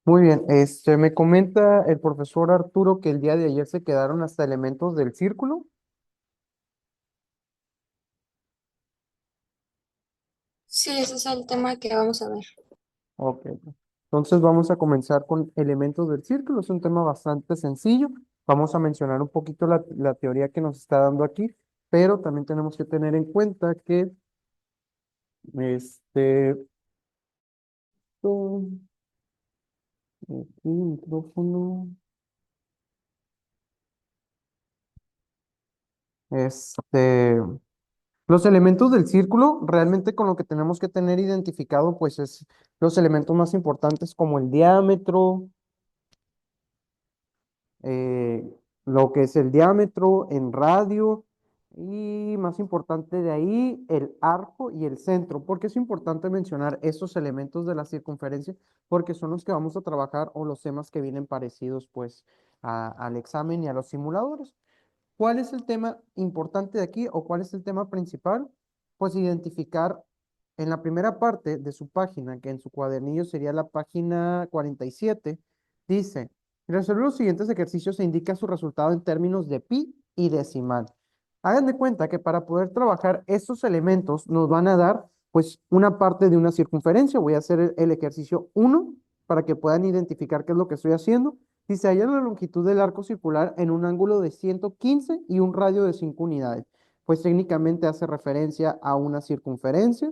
Muy bien, me comenta el profesor Arturo que el día de ayer se quedaron hasta elementos del círculo. Sí, ese es el tema que vamos a ver. Ok, entonces vamos a comenzar con elementos del círculo. Es un tema bastante sencillo. Vamos a mencionar un poquito la teoría que nos está dando aquí, pero también tenemos que tener en cuenta que este, esto- aquí, micrófono, este, los elementos del círculo, realmente con lo que tenemos que tener identificado, pues es los elementos más importantes como el diámetro, eh, lo que es el diámetro en radio y más importante de ahí, el arco y el centro. ¿Por qué es importante mencionar estos elementos de la circunferencia? Porque son los que vamos a trabajar o los temas que vienen parecidos pues al examen y a los simuladores. ¿Cuál es el tema importante de aquí o cuál es el tema principal? Pues identificar en la primera parte de su página, que en su cuadernillo sería la página 47, dice, resolver los siguientes ejercicios se indica su resultado en términos de pi y decimal. Hagan de cuenta que para poder trabajar estos elementos nos van a dar pues una parte de una circunferencia. Voy a hacer el ejercicio uno para que puedan identificar qué es lo que estoy haciendo. Si se halla la longitud del arco circular en un ángulo de 115 y un radio de 5 unidades, pues técnicamente hace referencia a una circunferencia.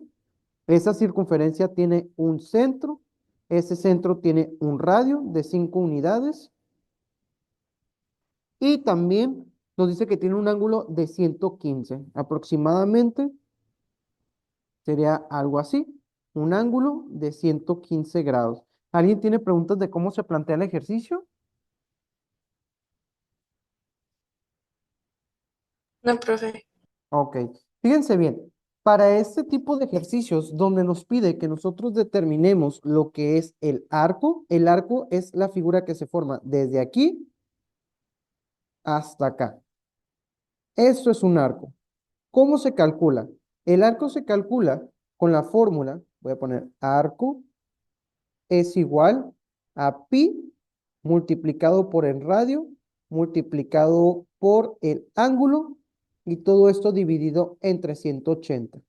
Esa circunferencia tiene un centro, ese centro tiene un radio de 5 unidades y también nos dice que tiene un ángulo de 115. Aproximadamente sería algo así, un ángulo de 115 grados. ¿Alguien tiene preguntas de cómo se plantea el ejercicio? No, profe. Ok, fíjense bien, para este tipo de ejercicios donde nos pide que nosotros determinemos lo que es el arco es la figura que se forma desde aquí hasta acá. Esto es un arco. ¿Cómo se calcula? El arco se calcula con la fórmula, voy a poner arco es igual a pi multiplicado por el radio, multiplicado por el ángulo y todo esto dividido entre 180.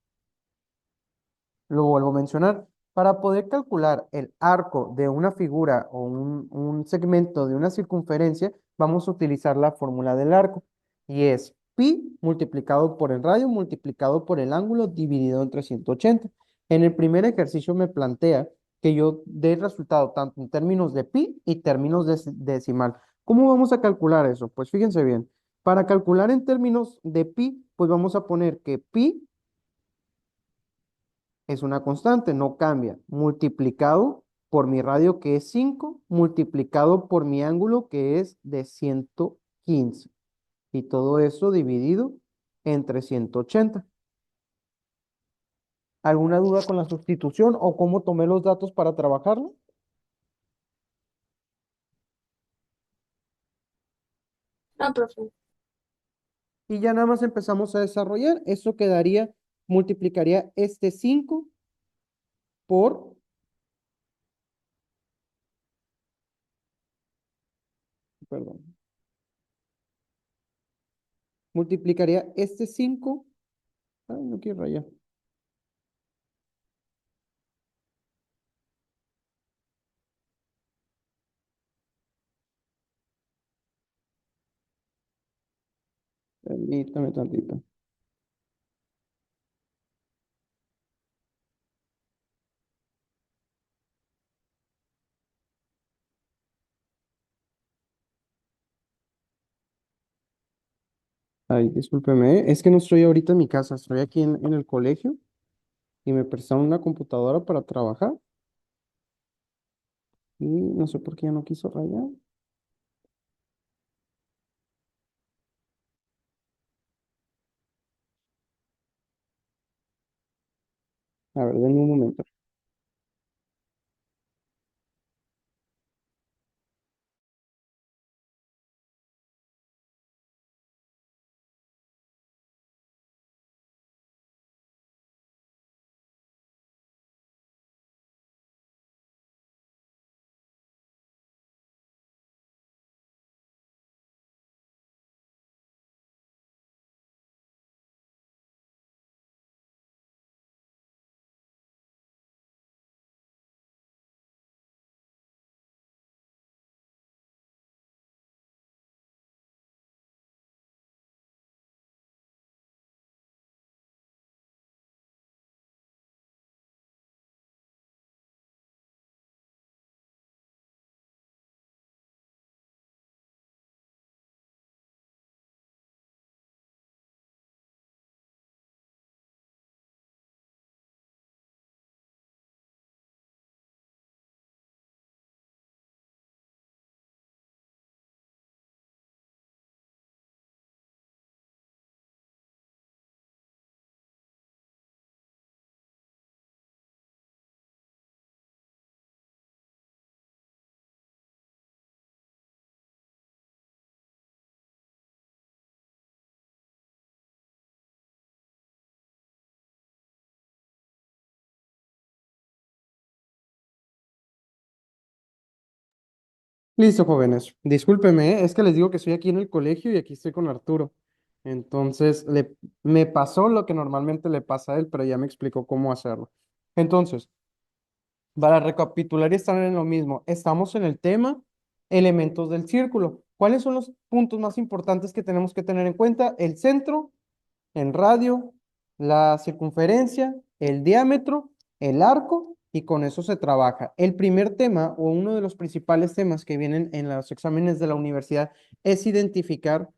Lo vuelvo a mencionar. Para poder calcular el arco de una figura o un segmento de una circunferencia, vamos a utilizar la fórmula del arco. Y es pi multiplicado por el radio multiplicado por el ángulo dividido entre 180. En el primer ejercicio me plantea que yo dé el resultado tanto en términos de pi y términos decimal. ¿Cómo vamos a calcular eso? Pues fíjense bien. Para calcular en términos de pi, pues vamos a poner que pi es una constante, no cambia, multiplicado por mi radio que es 5 multiplicado por mi ángulo que es de 115 y todo eso dividido entre 180. ¿Alguna duda con la sustitución o cómo tomé los datos para trabajarlo? No, profe. Y ya nada más empezamos a desarrollar, eso quedaría, multiplicaría este 5 por, perdón, multiplicaría este 5, ay, no quiero rayar, permítame tantito. Ay, discúlpeme, es que no estoy ahorita en mi casa, estoy aquí en el colegio y me prestaron una computadora para trabajar y no sé por qué ya no quiso rayar. A ver, denme un momento. Listo, jóvenes. Discúlpeme, es que les digo que estoy aquí en el colegio y aquí estoy con Arturo. Entonces, me pasó lo que normalmente le pasa a él, pero ya me explicó cómo hacerlo. Entonces, para recapitular y estar en lo mismo, estamos en el tema elementos del círculo. ¿Cuáles son los puntos más importantes que tenemos que tener en cuenta? El centro, el radio, la circunferencia, el diámetro, el arco, y con eso se trabaja. El primer tema o uno de los principales temas que vienen en los exámenes de la universidad es identificar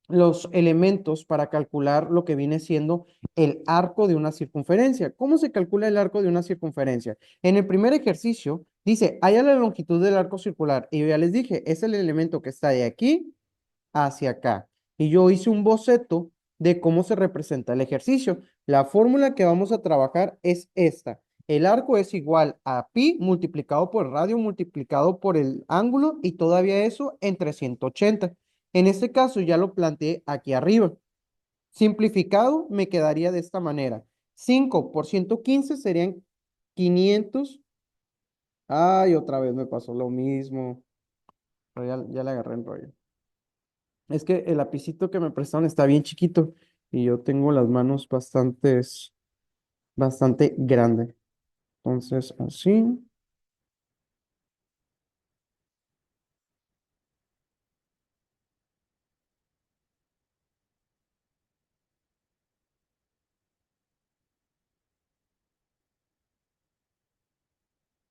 los elementos para calcular lo que viene siendo el arco de una circunferencia. ¿Cómo se calcula el arco de una circunferencia? En el primer ejercicio dice, haya la longitud del arco circular. Y yo ya les dije, es el elemento que está de aquí hacia acá. Y yo hice un boceto de cómo se representa el ejercicio. La fórmula que vamos a trabajar es esta. El arco es igual a pi multiplicado por el radio multiplicado por el ángulo y todavía eso entre 180. En este caso ya lo planteé aquí arriba. Simplificado me quedaría de esta manera. 5 por 115 serían 500. Ay, otra vez me pasó lo mismo. Pero ya le agarré el rollo. Es que el lapicito que me prestaron está bien chiquito y yo tengo las manos bastante grande. Entonces, así.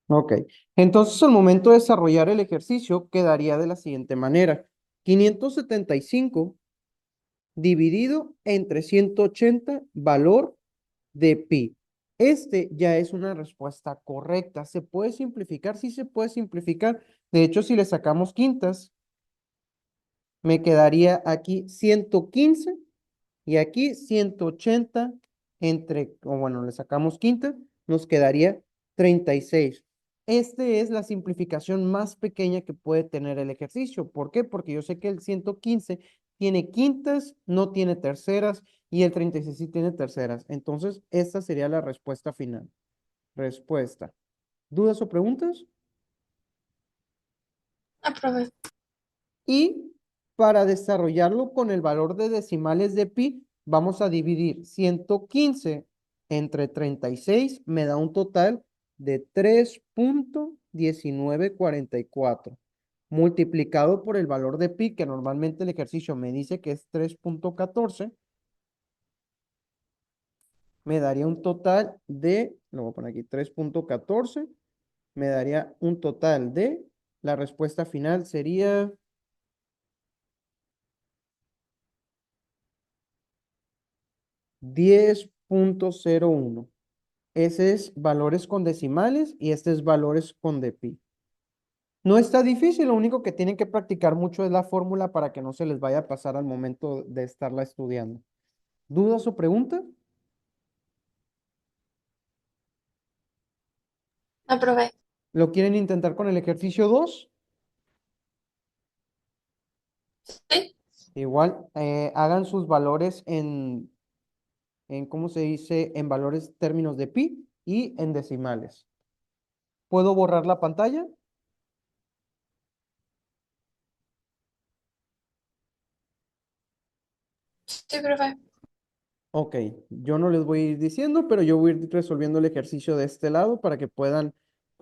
Ok. Entonces, al momento de desarrollar el ejercicio, quedaría de la siguiente manera. 575 dividido entre 180 valor de pi. Este ya es una respuesta correcta. ¿Se puede simplificar? Sí se puede simplificar. De hecho, si le sacamos quintas, me quedaría aquí 115 y aquí 180 o bueno, le sacamos quinta, nos quedaría 36. Esta es la simplificación más pequeña que puede tener el ejercicio. ¿Por qué? Porque yo sé que el 115 tiene quintas, no tiene terceras, y el 36 sí tiene terceras. Entonces, esta sería la respuesta final. Respuesta. ¿Dudas o preguntas? No, profe. Y para desarrollarlo con el valor de decimales de pi, vamos a dividir 115 entre 36, me da un total de 3,1944. Multiplicado por el valor de pi, que normalmente el ejercicio me dice que es 3,14, me daría un total de, lo voy a poner aquí, 3,14, me daría un total de, la respuesta final sería 10,01. Ese es valores con decimales y este es valores con de pi. No está difícil, lo único que tienen que practicar mucho es la fórmula para que no se les vaya a pasar al momento de estarla estudiando. ¿Dudas o preguntas? No, profe. ¿Lo quieren intentar con el ejercicio 2? Sí. Igual, hagan sus valores ¿cómo se dice? En valores términos de pi y en decimales. ¿Puedo borrar la pantalla? Sí, profe. Ok, yo no les voy a ir diciendo, pero yo voy a ir resolviendo el ejercicio de este lado para que puedan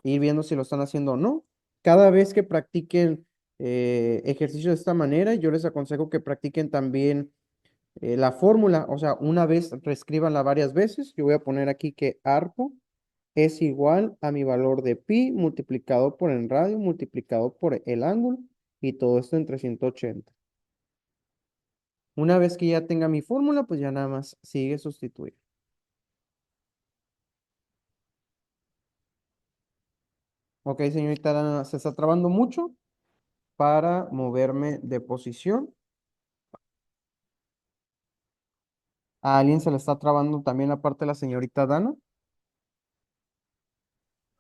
ir viendo si lo están haciendo o no. Cada vez que practiquen ejercicio de esta manera, yo les aconsejo que practiquen también la fórmula, o sea, una vez reescríbanla varias veces. Yo voy a poner aquí que arco es igual a mi valor de pi multiplicado por el radio multiplicado por el ángulo y todo esto entre 180. Una vez que ya tenga mi fórmula, pues ya nada más sigue sustituir. Ok, señorita Dana, se está trabando mucho para moverme de posición. ¿A alguien se le está trabando también aparte de la señorita Dana?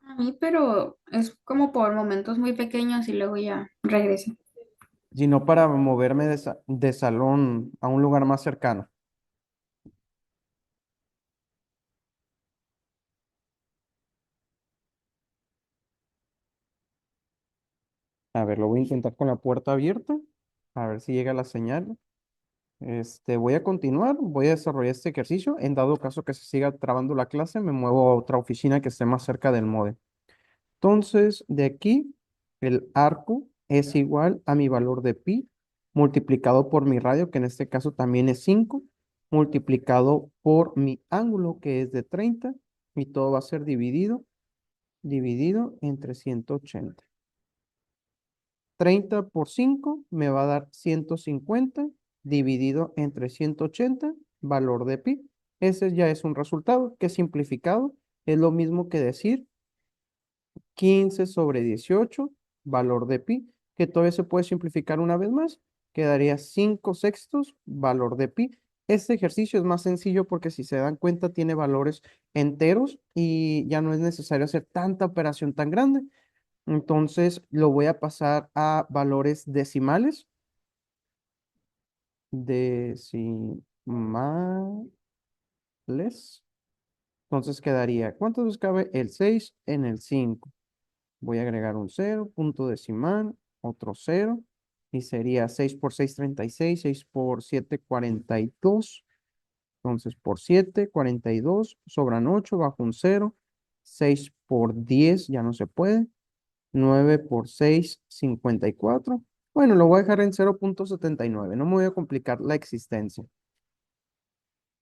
A mí, pero es como por momentos muy pequeños y luego ya regreso. Sino para moverme de salón a un lugar más cercano. A ver, lo voy a intentar con la puerta abierta. A ver si llega la señal. Voy a continuar, voy a desarrollar este ejercicio. En dado caso que se siga trabando la clase, me muevo a otra oficina que esté más cerca del módem. Entonces, de aquí, el arco es igual a mi valor de pi multiplicado por mi radio, que en este caso también es 5 multiplicado por mi ángulo, que es de 30 y todo va a ser dividido entre 180. 30 por 5 me va a dar 150 dividido entre 180 valor de pi. Ese ya es un resultado que simplificado es lo mismo que decir 15 sobre 18 valor de pi, que todavía se puede simplificar una vez más. Quedaría 5 sextos valor de pi. Este ejercicio es más sencillo porque si se dan cuenta tiene valores enteros y ya no es necesario hacer tanta operación tan grande. Entonces lo voy a pasar a valores decimales. Decimales. Entonces quedaría, ¿cuántos veces cabe el 6 en el 5? Voy a agregar un cero, punto decimal, otro cero, y sería 6 por 6, 36, 6 por 7, 42. Entonces por 7, 42, sobran 8, bajo un cero, 6 por 10, ya no se puede, 9 por 6, 54. Bueno, lo voy a dejar en 0.79, no me voy a complicar la existencia.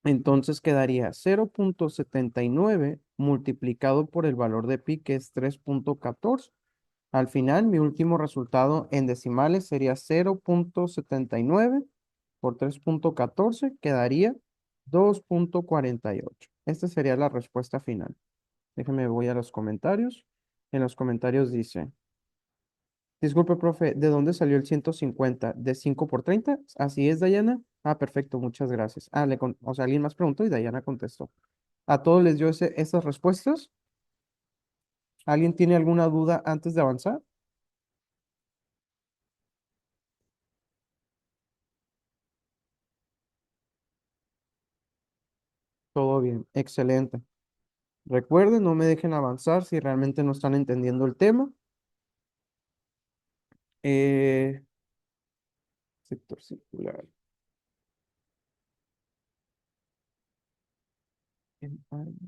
Entonces quedaría 0.79 multiplicado por el valor de pi, que es 3.14. Al final, mi último resultado en decimales sería 0.79 por 3.14, quedaría 2.48. Esta sería la respuesta final. Déjame, voy a los comentarios. En los comentarios dice, disculpe, profe, ¿de dónde salió el 150? ¿De 5 por 30? Así es, Dayana. Ah, perfecto, muchas gracias. Ah, o sea, alguien más preguntó y Dayana contestó. ¿A todos les dio esas respuestas? ¿Alguien tiene alguna duda antes de avanzar? Todo bien, excelente. Recuerden, no me dejen avanzar si realmente no están entendiendo el tema. Eh, sector circular.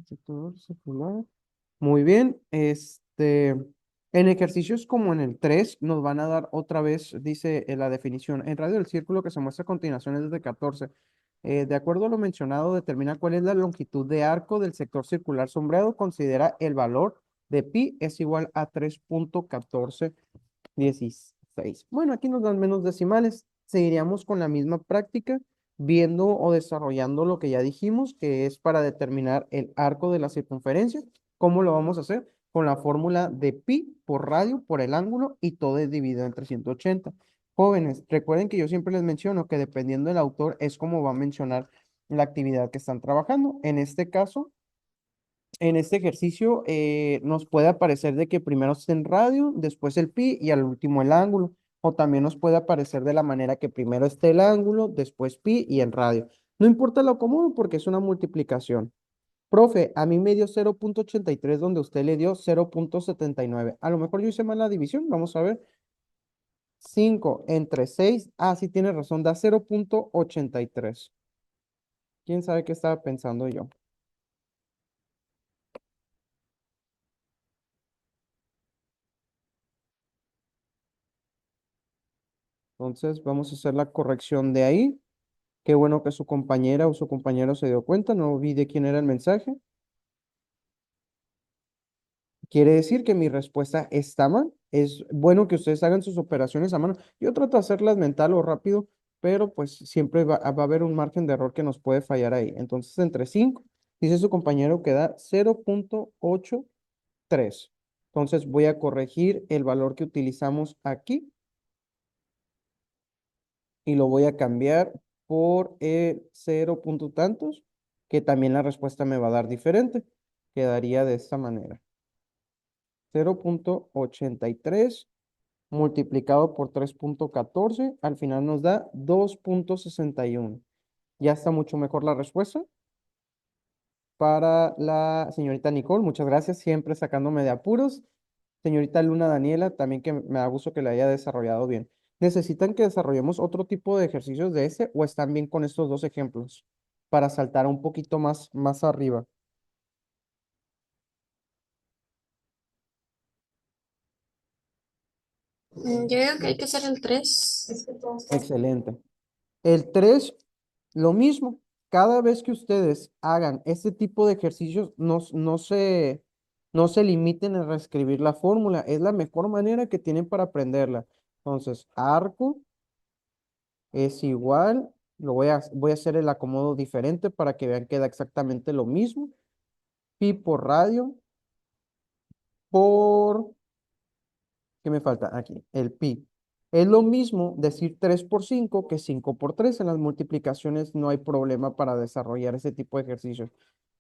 Sector circular. Muy bien. En ejercicios como en el 3 nos van a dar otra vez, dice la definición. El radio del círculo que se muestra a continuación es de 14. De acuerdo a lo mencionado, determina cuál es la longitud de arco del sector circular sombreado. Considera el valor de pi es igual a 3.1416. Bueno, aquí nos dan menos decimales. Seguiríamos con la misma práctica, viendo o desarrollando lo que ya dijimos, que es para determinar el arco de la circunferencia. ¿Cómo lo vamos a hacer? Con la fórmula de pi por radio por el ángulo y todo es dividido entre 180. Jóvenes, recuerden que yo siempre les menciono que dependiendo del autor es como va a mencionar la actividad que están trabajando. En este caso, en este ejercicio nos puede aparecer de que primero esté en radio, después el pi y al último el ángulo. O también nos puede aparecer de la manera que primero esté el ángulo, después pi y el radio. No importa lo común porque es una multiplicación. Profe, a mí me dio 0.83 donde usted le dio 0.79. A lo mejor yo hice mal la división. Vamos a ver. 5 entre 6. Ah, sí tiene razón, da 0.83. ¿Quién sabe qué estaba pensando yo? Entonces vamos a hacer la corrección de ahí. Qué bueno que su compañera o su compañero se dio cuenta, no vi de quién era el mensaje. Quiere decir que mi respuesta está mal. Es bueno que ustedes hagan sus operaciones a mano. Yo trato de hacerlas mental o rápido, pero pues siempre va a haber un margen de error que nos puede fallar ahí. Entonces, entre 5 dice su compañero que da 0.83. Entonces, voy a corregir el valor que utilizamos aquí y lo voy a cambiar por el 0 punto tantos, que también la respuesta me va a dar diferente. Quedaría de esta manera. 0.83 multiplicado por 3.14, al final nos da 2.61. Ya está mucho mejor la respuesta. Para la señorita Nicole, muchas gracias, siempre sacándome de apuros. señorita Luna Daniela, también que me da gusto que le haya desarrollado bien. ¿Necesitan que desarrollemos otro tipo de ejercicios de ese o están bien con estos dos ejemplos para saltar un poquito más arriba? Yo digo que hay que hacer el 3. Excelente. El 3 lo mismo. Cada vez que ustedes hagan este tipo de ejercicios, no se limiten a reescribir la fórmula. Es la mejor manera que tienen para aprenderla. Entonces, arco es igual. Voy a hacer el acomodo diferente para que vean que da exactamente lo mismo. Pi por radio por ¿qué me falta? Aquí, el pi. Es lo mismo decir 3 por 5 que 5 por 3. En las multiplicaciones no hay problema para desarrollar ese tipo de ejercicios.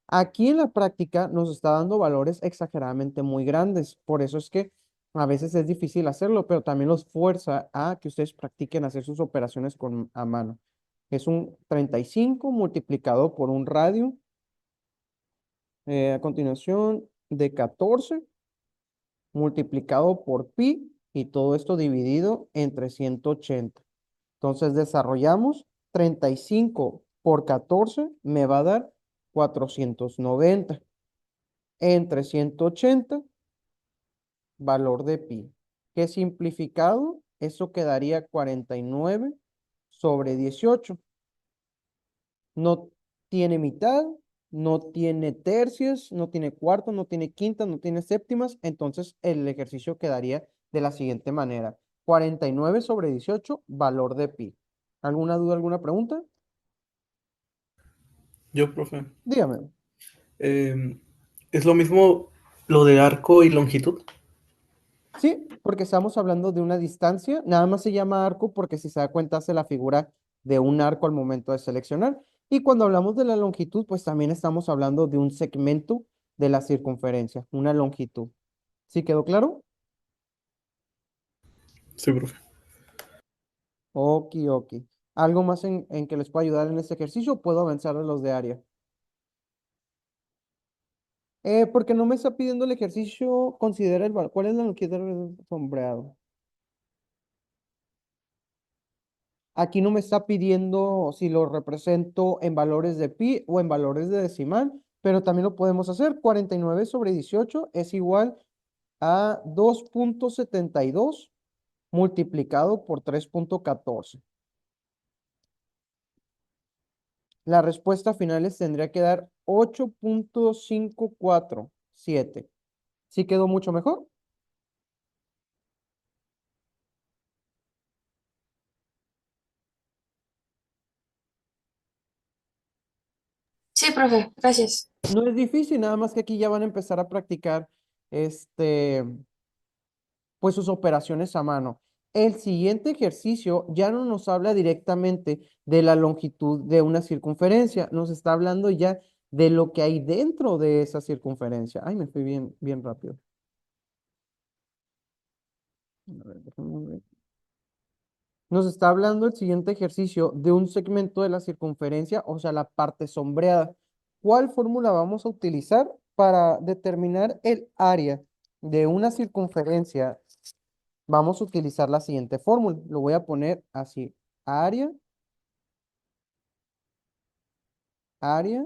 Aquí en la práctica nos está dando valores exageradamente muy grandes. Por eso es que a veces es difícil hacerlo, pero también los fuerza a que ustedes practiquen hacer sus operaciones a mano. Es un 35 multiplicado por un radio. A continuación, de 14 multiplicado por pi y todo esto dividido entre 180. Entonces desarrollamos 35 por 14 me va a dar 490 entre 180 valor de pi. ¿Qué simplificado? Eso quedaría 49 sobre 18. No tiene mitad, no tiene tercios, no tiene cuartos, no tiene quintas, no tiene séptimas. Entonces el ejercicio quedaría de la siguiente manera. 49 sobre 18, valor de pi. ¿Alguna duda, alguna pregunta? Yo, profe. Dígame. ¿Es lo mismo lo de arco y longitud? Sí, porque estamos hablando de una distancia. Nada más se llama arco porque si se da cuenta hace la figura de un arco al momento de seleccionar. Y cuando hablamos de la longitud, pues también estamos hablando de un segmento de la circunferencia, una longitud. ¿Sí quedó claro? Sí, profe. Ok. ¿Algo más en que les pueda ayudar en este ejercicio? ¿Puedo avanzar a los de área? Porque no me está pidiendo el ejercicio, considera ¿cuál es la longitud del sombreado? Aquí no me está pidiendo si lo represento en valores de pi o en valores de decimal, pero también lo podemos hacer. 49 sobre 18 es igual a 2,72 multiplicado por 3,14. La respuesta final les tendría que dar 8,547. ¿Sí quedó mucho mejor? Sí, profe, gracias. No es difícil, nada más que aquí ya van a empezar a practicar este, pues sus operaciones a mano. El siguiente ejercicio ya no nos habla directamente de la longitud de una circunferencia, nos está hablando ya de lo que hay dentro de esa circunferencia. Ay, me fui bien rápido. A ver, déjame ver. Nos está hablando el siguiente ejercicio de un segmento de la circunferencia, o sea, la parte sombreada. ¿Cuál fórmula vamos a utilizar para determinar el área de una circunferencia? Vamos a utilizar la siguiente fórmula. Lo voy a poner así. Área, área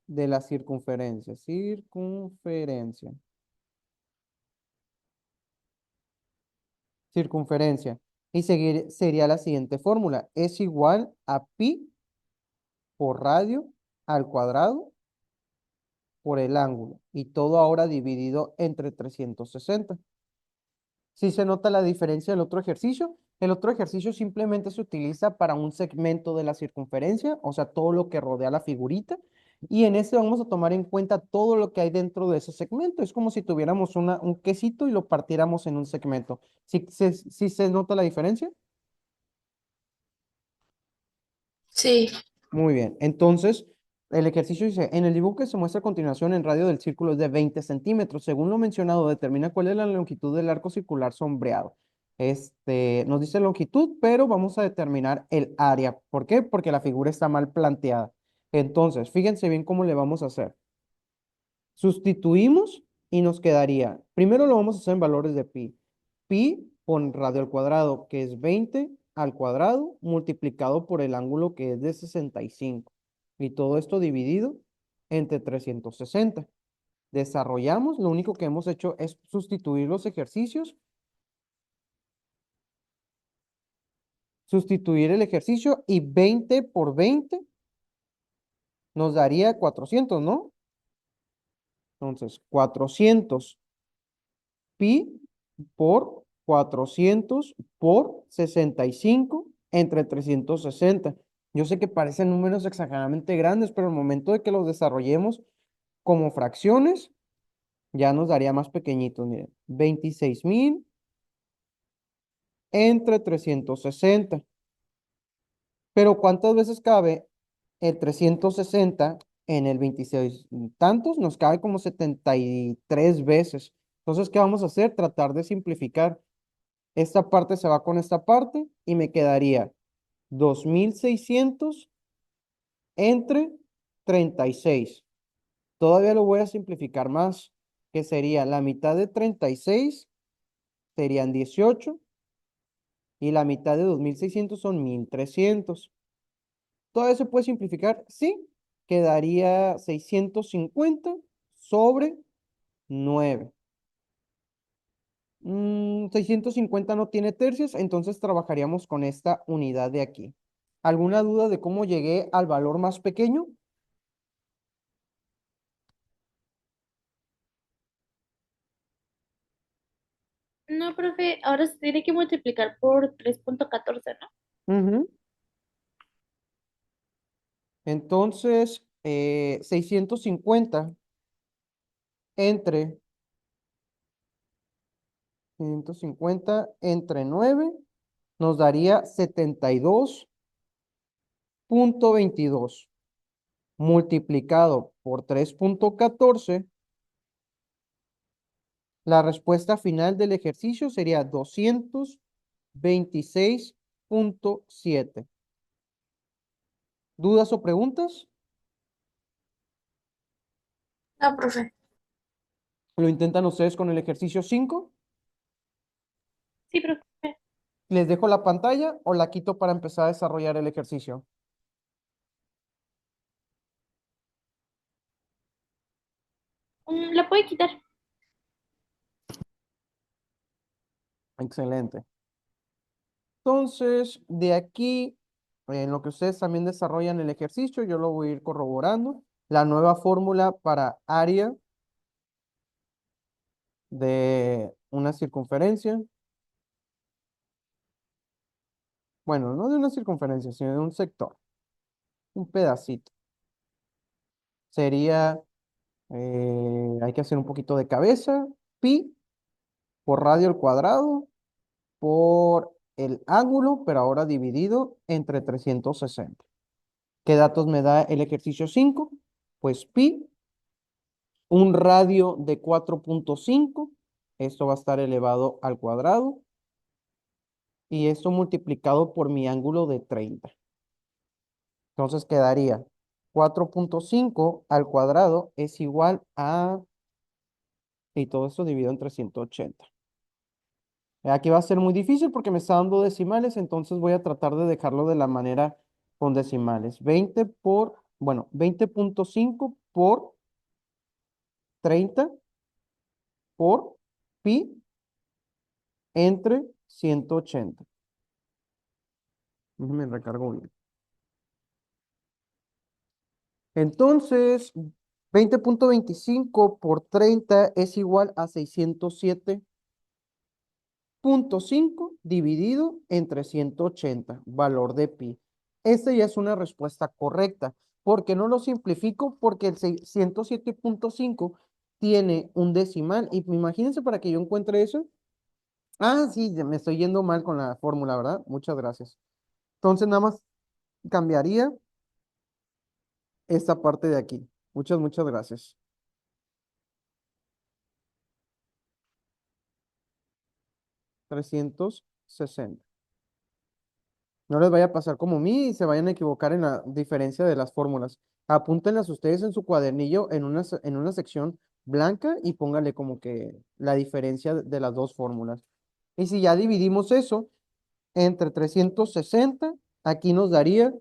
de la circunferencia. Circunferencia. Circunferencia. Y sería la siguiente fórmula. Es igual a pi por radio al cuadrado por el ángulo. Y todo ahora dividido entre 360. Si se nota la diferencia del otro ejercicio, el otro ejercicio simplemente se utiliza para un segmento de la circunferencia, o sea, todo lo que rodea la figurita. Y en este vamos a tomar en cuenta todo lo que hay dentro de ese segmento. Es como si tuviéramos un quesito y lo partiéramos en un segmento. ¿Sí se nota la diferencia? Sí, Muy bien. Entonces, el ejercicio dice, en el dibujo que se muestra a continuación en radio del círculo es de 20 centímetros. Según lo mencionado, determina cuál es la longitud del arco circular sombreado. Nos dice longitud, pero vamos a determinar el área. ¿Por qué? Porque la figura está mal planteada. Entonces, fíjense bien cómo le vamos a hacer. Sustituimos y nos quedaría, primero lo vamos a hacer en valores de pi. Pi con radio al cuadrado, que es 20 al cuadrado, multiplicado por el ángulo que es de 65. Y todo esto dividido entre 360. Desarrollamos, lo único que hemos hecho es sustituir los ejercicios, sustituir el ejercicio y 20 por 20 nos daría 400, ¿no? Entonces, 400 pi por 400 por 65 entre 360. Yo sé que parecen números exageradamente grandes, pero al momento de que los desarrollemos como fracciones, ya nos daría más pequeñitos. Miren, 26,000 entre 360. Pero ¿cuántas veces cabe el 360 en el 26 tantos? Nos cabe como 73 veces. Entonces, ¿qué vamos a hacer? Tratar de simplificar. Esta parte se va con esta parte y me quedaría 2600 entre 36. Todavía lo voy a simplificar más, que sería la mitad de 36 serían 18 y la mitad de 2600 son 1300. ¿Todavía se puede simplificar? Sí, quedaría 650 sobre 9. 650 no tiene tercios, entonces trabajaríamos con esta unidad de aquí. ¿Alguna duda de cómo llegué al valor más pequeño? No, profe, ahora se tiene que multiplicar por 3.14, ¿no? Ujú. Entonces, 650 entre 650 entre 9 nos daría 72,22 multiplicado por 3.14. La respuesta final del ejercicio sería 226,7. ¿Dudas o preguntas? No, profe. ¿Lo intentan ustedes con el ejercicio 5? Sí, profe. ¿Les dejo la pantalla o la quito para empezar a desarrollar el ejercicio? ¿La puede quitar? Excelente. Entonces, de aquí, en lo que ustedes también desarrollan el ejercicio, yo lo voy a ir corroborando. La nueva fórmula para área de una circunferencia. Bueno, no de una circunferencia, sino de un sector, un pedacito. Sería, hay que hacer un poquito de cabeza, pi por radio al cuadrado por el ángulo, pero ahora dividido entre 360. ¿Qué datos me da el ejercicio 5? Pues pi, un radio de 4,5, esto va a estar elevado al cuadrado, y esto multiplicado por mi ángulo de 30. Entonces quedaría 4,5 al cuadrado es igual a, y todo esto dividido entre 180. Aquí va a ser muy difícil porque me está dando decimales, entonces voy a tratar de dejarlo de la manera con decimales. 20 por, bueno, 20,5 por 30 por pi entre 180. Me recargo bien. Entonces, 20,25 por 30 es igual a 607,5 dividido entre 180, valor de pi. Esta ya es una respuesta correcta. ¿Por qué no lo simplifico? Porque el 107,5 tiene un decimal. Y imagínense para que yo encuentre eso. Ah, sí, me estoy yendo mal con la fórmula, ¿verdad? Muchas gracias. Entonces nada más cambiaría esta parte de aquí. Muchas gracias. 360. No les vaya a pasar como a mí y se vayan a equivocar en la diferencia de las fórmulas. Apúntenlas ustedes en su cuadernillo en una sección blanca y póngale como que la diferencia de las dos fórmulas. Y si ya dividimos eso entre 360, aquí nos daría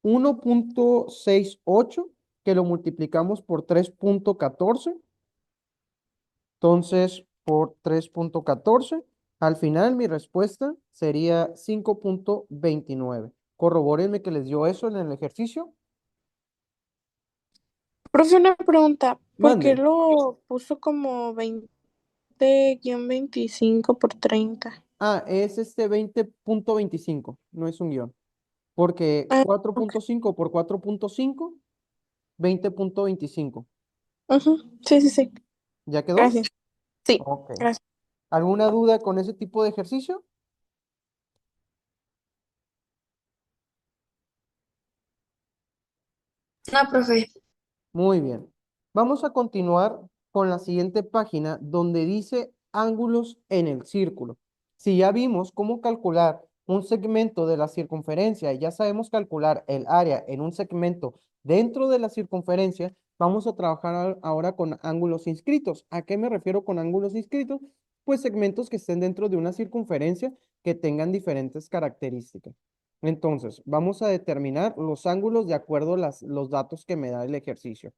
1.68 que lo multiplicamos por 3.14. Entonces, por 3.14, al final mi respuesta sería 5.29. Corrobórenme que les dio eso en el ejercicio. Profe, una pregunta. ¿Por qué Mande. lo puso como 20-25 por 30? Ah, es este 20.25, no es un guión. Porque Ah, ok. 4.5 por 4.5, 20.25. Ujú. Sí, sí, sí. ¿Ya quedó? Gracias. Sí, Ok. gracias. ¿Alguna duda con ese tipo de ejercicio? No, profe. Muy bien. Vamos a continuar con la siguiente página donde dice ángulos en el círculo. Si ya vimos cómo calcular un segmento de la circunferencia y ya sabemos calcular el área en un segmento dentro de la circunferencia, vamos a trabajar ahora con ángulos inscritos. ¿A qué me refiero con ángulos inscritos? Pues segmentos que estén dentro de una circunferencia que tengan diferentes características. Entonces, vamos a determinar los ángulos de acuerdo a los datos que me da el ejercicio.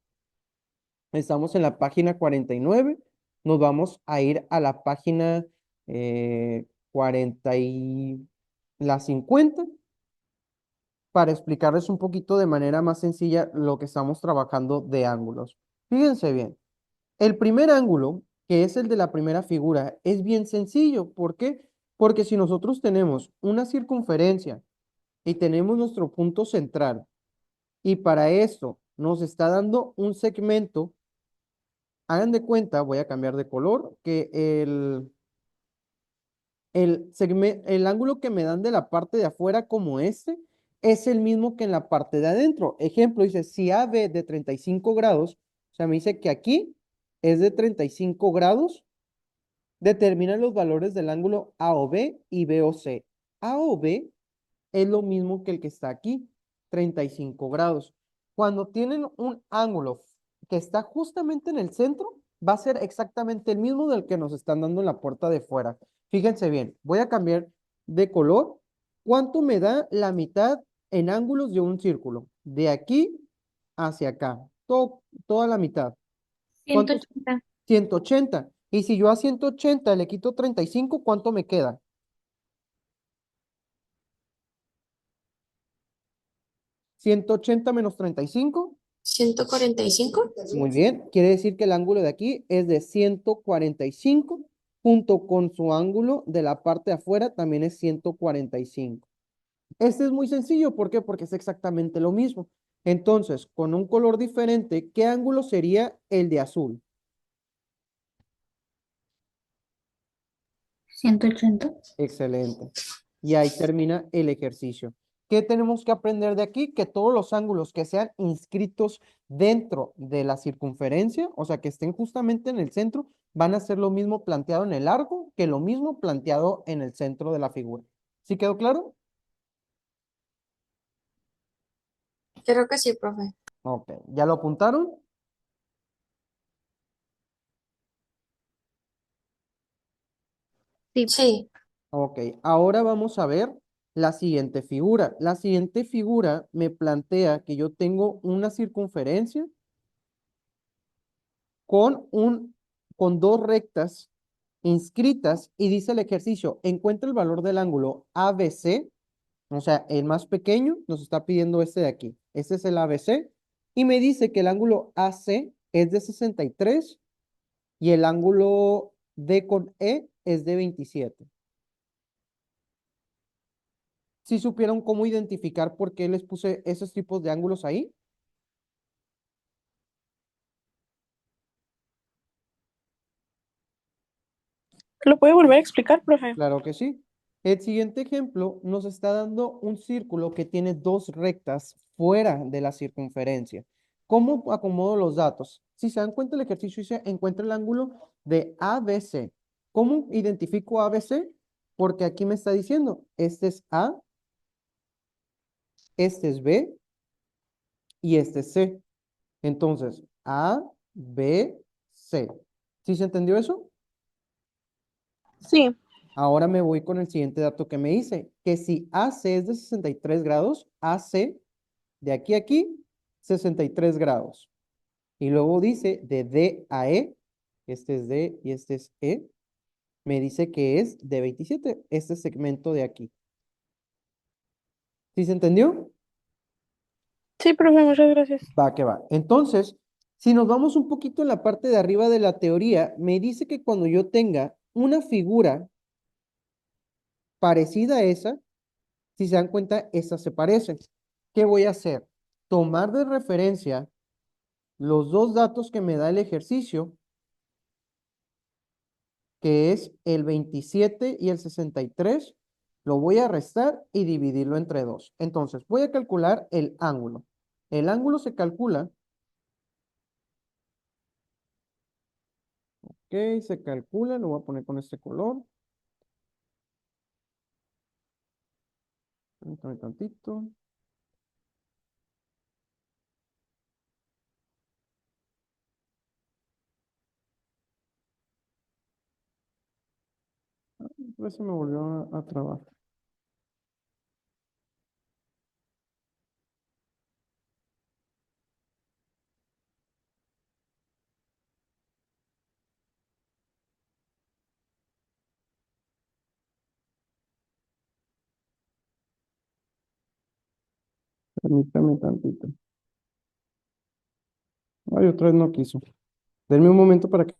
Estamos en la página 49. Nos vamos a ir a la página 40 y la 50 para explicarles un poquito de manera más sencilla lo que estamos trabajando de ángulos. Fíjense bien, el primer ángulo, que es el de la primera figura, es bien sencillo. ¿Por qué? Porque si nosotros tenemos una circunferencia y tenemos nuestro punto central, y para esto nos está dando un segmento, hagan de cuenta, voy a cambiar de color, que el ángulo que me dan de la parte de afuera como este es el mismo que en la parte de adentro. Ejemplo, dice, si AB de 35 grados, o sea, me dice que aquí es de 35 grados, determina los valores del ángulo A o B y B o C. A o B es lo mismo que el que está aquí, 35 grados. Cuando tienen un ángulo que está justamente en el centro, va a ser exactamente el mismo del que nos están dando en la puerta de fuera. Fíjense bien, voy a cambiar de color. ¿Cuánto me da la mitad en ángulos de un círculo? De aquí hacia acá, toda la mitad. ¿Cuántos? 180. 180. Y si yo a 180 le quito 35, ¿cuánto me queda? 180 menos 35. 145. Muy bien, quiere decir que el ángulo de aquí es de 145, junto con su ángulo de la parte de afuera también es 145. Este es muy sencillo, ¿por qué? Porque es exactamente lo mismo. Entonces, con un color diferente, ¿qué ángulo sería el de azul? 180. Excelente. Y ahí termina el ejercicio. ¿Qué tenemos que aprender de aquí? Que todos los ángulos que sean inscritos dentro de la circunferencia, o sea, que estén justamente en el centro, van a ser lo mismo planteado en el arco que lo mismo planteado en el centro de la figura. ¿Sí quedó claro? Creo que sí, profe. Ok. ¿Ya lo apuntaron? Sí. Sí. Ok. Ahora vamos a ver la siguiente figura. La siguiente figura me plantea que yo tengo una circunferencia con con dos rectas inscritas y dice el ejercicio, encuentra el valor del ángulo ABC, o sea, el más pequeño nos está pidiendo este de aquí. Este es el ABC y me dice que el ángulo AC es de 63 y el ángulo D con E es de 27. Si supieron cómo identificar por qué les puse esos tipos de ángulos ahí. ¿Lo puede volver a explicar, profe? Claro que sí. El siguiente ejemplo nos está dando un círculo que tiene dos rectas fuera de la circunferencia. ¿Cómo acomodo los datos? Si se dan cuenta, el ejercicio dice encuentra el ángulo de ABC. ¿Cómo identifico ABC? Porque aquí me está diciendo, este es A, este es B y este es C. Entonces, A, B, C. C. ¿Sí se entendió eso? Sí. Ahora me voy con el siguiente dato que me dice, que si AC es de 63 grados, AC de aquí a aquí, 63 grados. Y luego dice de D a E, este es D y este es E, me dice que es de 27, este segmento de aquí. ¿Sí se entendió? Sí, profe, muchas gracias. Va que va. Entonces, si nos vamos un poquito en la parte de arriba de la teoría, me dice que cuando yo tenga una figura parecida a esa, si se dan cuenta, estas se parecen. ¿Qué voy a hacer? Tomar de referencia los dos datos que me da el ejercicio, que es el 27 y el 63, lo voy a restar y dividirlo entre 2. Entonces, voy a calcular el ángulo. El ángulo se calcula, ok, se calcula, lo voy a poner con este color. Permítame tantito. Otra vez se me volvió a trabar. Permítame tantito. Ay, otra vez no quiso. Denme un momento para que...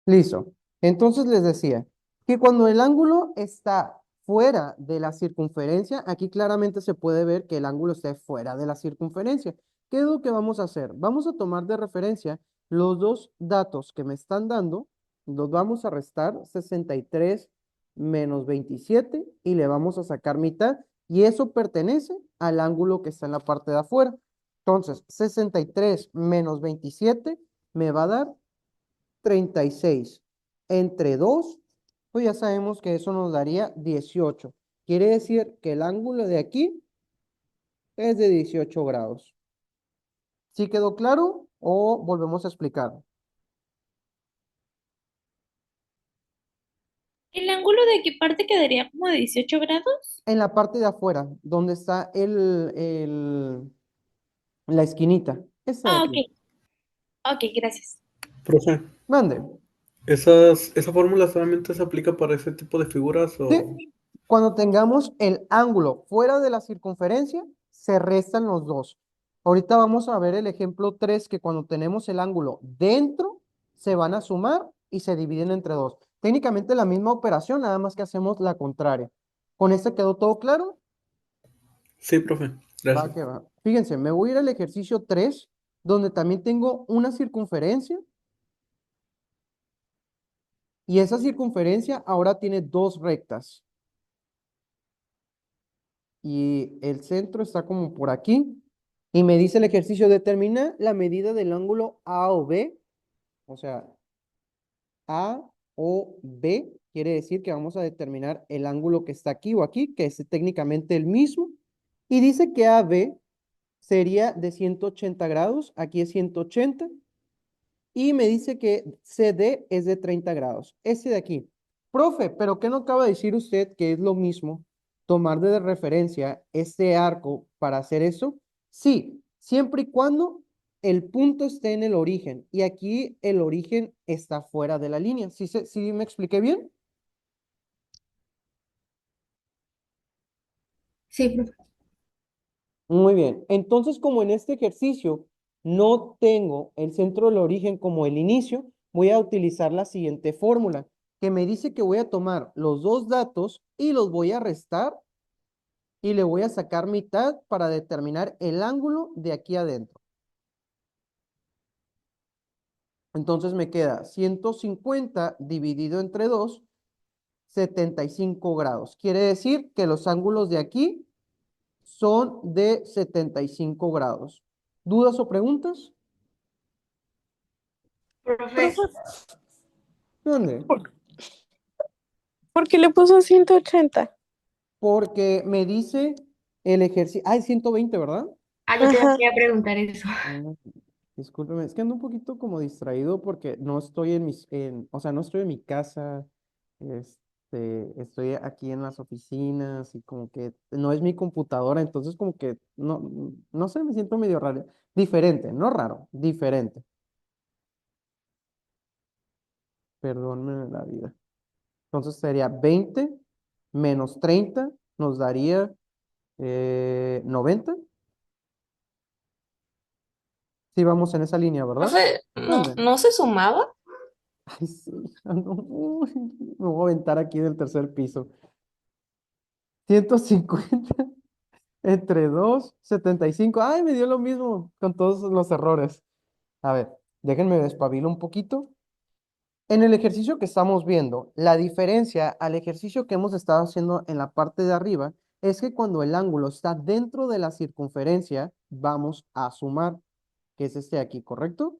Listo. Entonces les decía que cuando el ángulo está fuera de la circunferencia, aquí claramente se puede ver que el ángulo está fuera de la circunferencia. ¿Qué es lo que vamos a hacer? Vamos a tomar de referencia los dos datos que me están dando, los vamos a restar 63 menos 27 y le vamos a sacar mitad y eso pertenece al ángulo que está en la parte de afuera. Entonces, 63 menos 27 me va a dar 36 entre 2, pues ya sabemos que eso nos daría 18. Quiere decir que el ángulo de aquí es de 18 grados. ¿Sí quedó claro o volvemos a explicar? ¿El ángulo de qué parte quedaría como de 18 grados? En la parte de afuera, donde está la esquinita. Esta de Ah, aquí. ok. Ok, gracias. Profe, Mande. ¿esa fórmula solamente se aplica para ese tipo de figuras o...? Sí. Cuando tengamos el ángulo fuera de la circunferencia, se restan los dos. Ahorita vamos a ver el ejemplo 3, que cuando tenemos el ángulo dentro, se van a sumar y se dividen entre dos. Técnicamente la misma operación, nada más que hacemos la contraria. ¿Con este quedó todo claro? Sí, profe, Va gracias. que va. Fíjense, me voy a ir al ejercicio 3, donde también tengo una circunferencia, y esa circunferencia ahora tiene dos rectas. Y el centro está como por aquí. Y me dice el ejercicio, determina la medida del ángulo A o B. O sea, A o B quiere decir que vamos a determinar el ángulo que está aquí o aquí, que es técnicamente el mismo. Y dice que AB sería de 180 grados. Aquí es 180. Y me dice que CD es de 30 grados. Ese de aquí. Profe, ¿pero qué no acaba de decir usted que es lo mismo tomar de referencia este arco para hacer eso? Sí, siempre y cuando el punto esté en el origen. Y aquí el origen está fuera de la línea. ¿Sí me expliqué bien? Sí, profe. Muy bien. Entonces, como en este ejercicio no tengo el centro del origen como el inicio, voy a utilizar la siguiente fórmula, que me dice que voy a tomar los dos datos y los voy a restar y le voy a sacar mitad para determinar el ángulo de aquí adentro. Entonces me queda 150 dividido entre 2, 75 grados. Quiere decir que los ángulos de aquí son de 75 grados. ¿Dudas o preguntas? Profe, ¿Dónde? ¿por qué le puso 180? Porque me dice el ejercicio. Ah, es 120, ¿verdad? yo te Ajá. quería preguntar eso. Ah, discúlpeme, es que ando un poquito como distraído porque no estoy o sea, no estoy en mi casa, estoy aquí en las oficinas y como que no es mi computadora, entonces como que no sé, me siento medio raro, diferente, no raro, diferente. Perdónme la vida. Entonces sería 20 menos 30 nos daría 90. Sí, vamos en esa línea, ¿verdad? Profe, ¿Dónde? ¿no se sumaba? Ay, sí, uy, me voy a aventar aquí del tercer piso. 150 entre 2, 75. Ay, me dio lo mismo con todos los errores. A ver, déjenme despabilo un poquito. En el ejercicio que estamos viendo, la diferencia al ejercicio que hemos estado haciendo en la parte de arriba es que cuando el ángulo está dentro de la circunferencia, vamos a sumar, que es este de aquí, ¿correcto?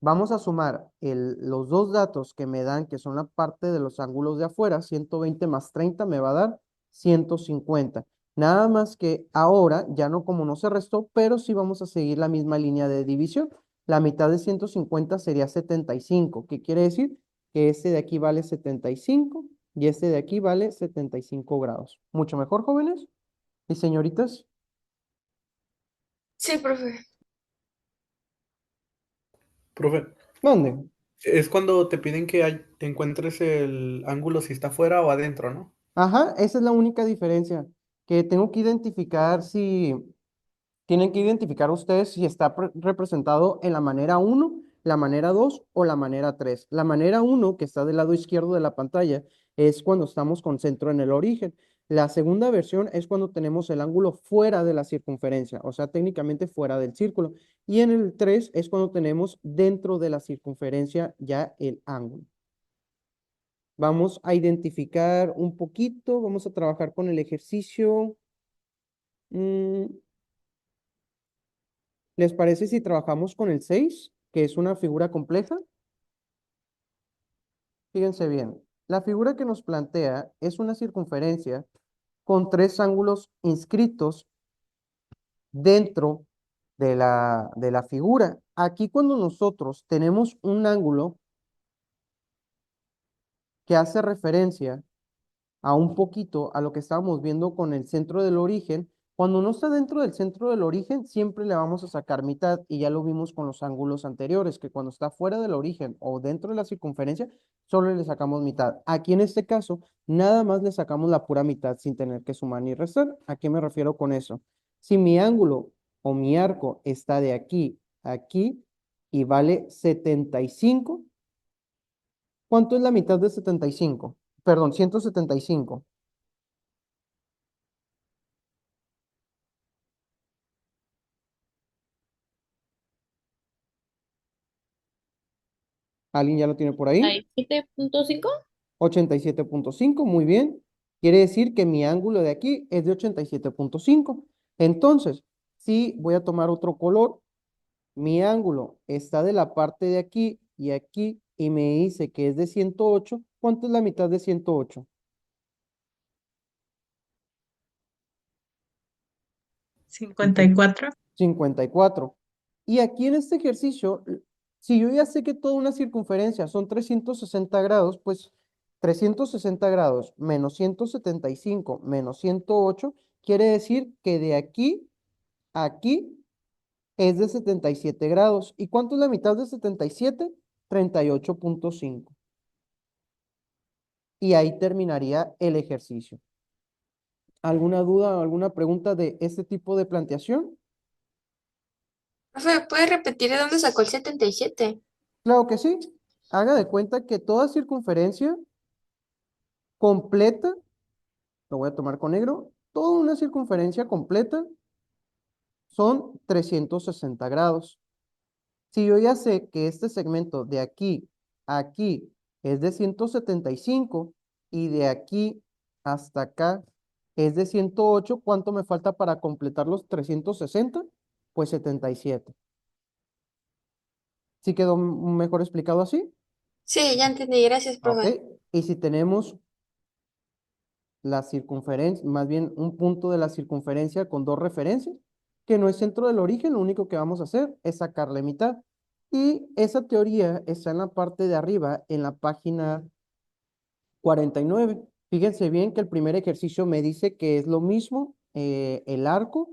Vamos a sumar los dos datos que me dan, que son la parte de los ángulos de afuera, 120 más 30 me va a dar 150. Nada más que ahora, ya no como no se restó, pero sí vamos a seguir la misma línea de división. La mitad de 150 sería 75. ¿Qué quiere decir? Que este de aquí vale 75 y este de aquí vale 75 grados. Mucho mejor, jóvenes y señoritas. Sí, profe. Profe, ¿Dónde? es cuando te piden que te encuentres el ángulo si está afuera o adentro, ¿no? Ajá, esa es la única diferencia, que tengo que identificar si, tienen que identificar ustedes si está representado en la manera uno, la manera 2 o la manera 3. La manera uno, que está del lado izquierdo de la pantalla, es cuando estamos con centro en el origen. La segunda versión es cuando tenemos el ángulo fuera de la circunferencia, o sea, técnicamente fuera del círculo. Y en el 3 es cuando tenemos dentro de la circunferencia ya el ángulo. Vamos a identificar un poquito, vamos a trabajar con el ejercicio. ¿Les parece si trabajamos con el 6, que es una figura compleja? Fíjense bien, la figura que nos plantea es una circunferencia con tres ángulos inscritos dentro de la figura. Aquí cuando nosotros tenemos un ángulo que hace referencia a un poquito a lo que estábamos viendo con el centro del origen. Cuando no está dentro del centro del origen, siempre le vamos a sacar mitad y ya lo vimos con los ángulos anteriores, que cuando está fuera del origen o dentro de la circunferencia, solo le sacamos mitad. Aquí en este caso, nada más le sacamos la pura mitad sin tener que sumar ni restar. ¿A qué me refiero con eso? Si mi ángulo o mi arco está de aquí a aquí y vale 75, ¿cuánto es la mitad de 75? Perdón, 175. ¿Alguien ya lo tiene por ahí? 7.5. 87.5, muy bien. Quiere decir que mi ángulo de aquí es de 87.5. Entonces, si voy a tomar otro color, mi ángulo está de la parte de aquí y me dice que es de 108. ¿Cuánto es la mitad de 108? 54. 54. Y aquí en este ejercicio, si yo ya sé que toda una circunferencia son 360 grados, pues 360 grados menos 175 menos 108 quiere decir que de aquí a aquí es de 77 grados. ¿Y cuánto es la mitad de 77? 38.5. Y ahí terminaría el ejercicio. ¿Alguna duda o alguna pregunta de este tipo de planteación? Profe, ¿puede repetir de dónde sacó el 77? Claro que sí. Haga de cuenta que toda circunferencia completa, lo voy a tomar con negro, toda una circunferencia completa son 360 grados. Si yo ya sé que este segmento de aquí a aquí es de 175 y de aquí hasta acá es de 108, ¿cuánto me falta para completar los 360? Pues 77. ¿Sí quedó mejor explicado así? Sí, ya entendí, gracias, Ok. profe. Y si tenemos la circunferencia, más bien un punto de la circunferencia con dos referencias, que no es centro del origen, lo único que vamos a hacer es sacarle mitad. Y esa teoría está en la parte de arriba, en la página 49. Fíjense bien que el primer ejercicio me dice que es lo mismo el arco,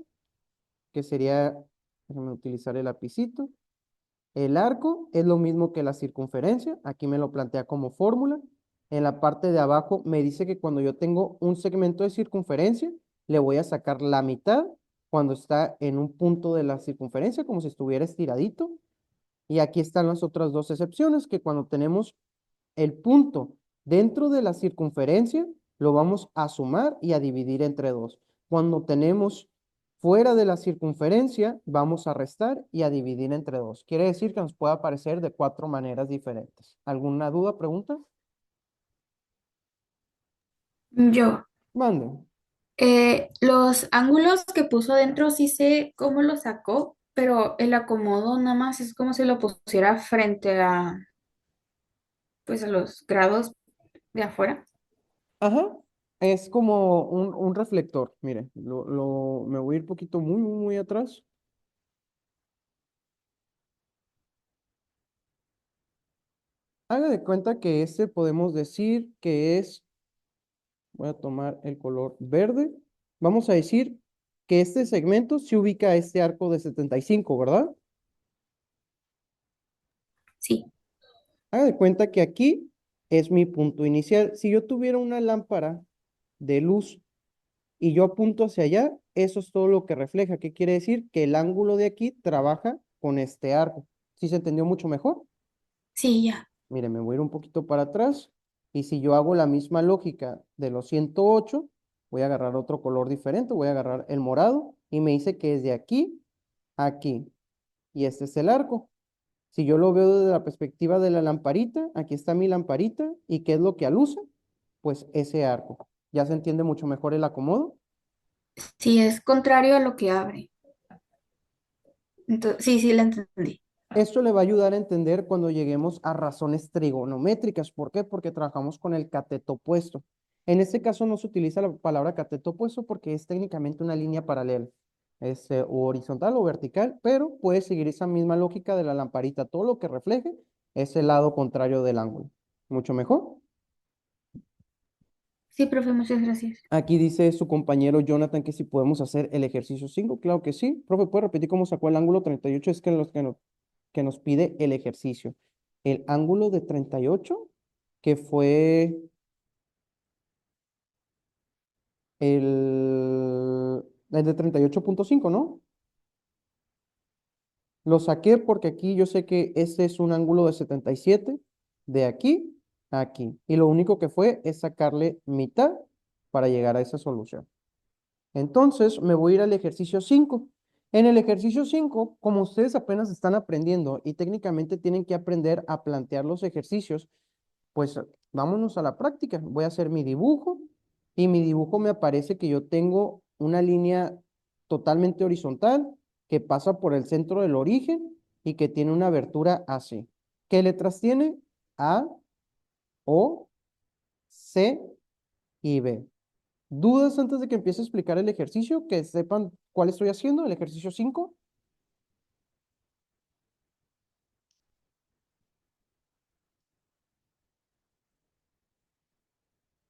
que sería, déjenme utilizar el lapicito. El arco es lo mismo que la circunferencia, aquí me lo plantea como fórmula. En la parte de abajo me dice que cuando yo tengo un segmento de circunferencia, le voy a sacar la mitad cuando está en un punto de la circunferencia, como si estuviera estiradito. Y aquí están las otras dos excepciones, que cuando tenemos el punto dentro de la circunferencia, lo vamos a sumar y a dividir entre dos. Cuando tenemos fuera de la circunferencia, vamos a restar y a dividir entre dos. Quiere decir que nos puede aparecer de 4 maneras diferentes. ¿Alguna duda, pregunta? Yo, Mande. los ángulos que puso adentro sí sé cómo lo sacó, pero el acomodo nada más es como si lo pusiera frente a, pues, a los grados de afuera. Ajá. Es como un reflector. Mire, me voy a ir poquito muy atrás. Haga de cuenta que este podemos decir que es, voy a tomar el color verde. Vamos a decir que este segmento se ubica a este arco de 75, ¿verdad? Sí, Haga de cuenta que aquí es mi punto inicial. Si yo tuviera una lámpara de luz y yo apunto hacia allá, eso es todo lo que refleja. ¿Qué quiere decir? Que el ángulo de aquí trabaja con este arco. ¿Sí se entendió mucho mejor? sí, ya. Mire, me voy a ir un poquito para atrás. Y si yo hago la misma lógica de los 108, voy a agarrar otro color diferente. Voy a agarrar el morado y me dice que es de aquí a aquí. Y este es el arco. Si yo lo veo desde la perspectiva de la lamparita, aquí está mi lamparita. ¿Y qué es lo que aluce? Pues ese arco. ¿Ya se entiende mucho mejor el acomodo? Sí, es contrario a lo que abre. Entonces, sí, sí, la entendí. Esto le va a ayudar a entender cuando lleguemos a razones trigonométricas. ¿Por qué? Porque trabajamos con el cateto opuesto. En este caso no se utiliza la palabra cateto opuesto porque es técnicamente una línea paralela. Es o horizontal o vertical, pero puede seguir esa misma lógica de la lamparita. Todo lo que refleje es el lado contrario del ángulo. ¿Mucho mejor? Sí, profe, muchas gracias. Aquí dice su compañero Jonathan que si podemos hacer el ejercicio 5. Claro que sí. Profe, ¿puede repetir cómo sacó el ángulo 38? Es que que nos pide el ejercicio. El ángulo de 38, que fue el de 38,5, ¿no? Lo saqué porque aquí yo sé que este es un ángulo de 77, de aquí a aquí. Y lo único que fue es sacarle mitad para llegar a esa solución. Entonces me voy a ir al ejercicio 5. En el ejercicio 5, como ustedes apenas están aprendiendo y técnicamente tienen que aprender a plantear los ejercicios, pues vámonos a la práctica. Voy a hacer mi dibujo y mi dibujo me aparece que yo tengo una línea totalmente horizontal que pasa por el centro del origen y que tiene una abertura así. ¿Qué letras tiene? A, O, C y B. ¿Dudas antes de que empiece a explicar el ejercicio? Que sepan cuál estoy haciendo, el ejercicio 5.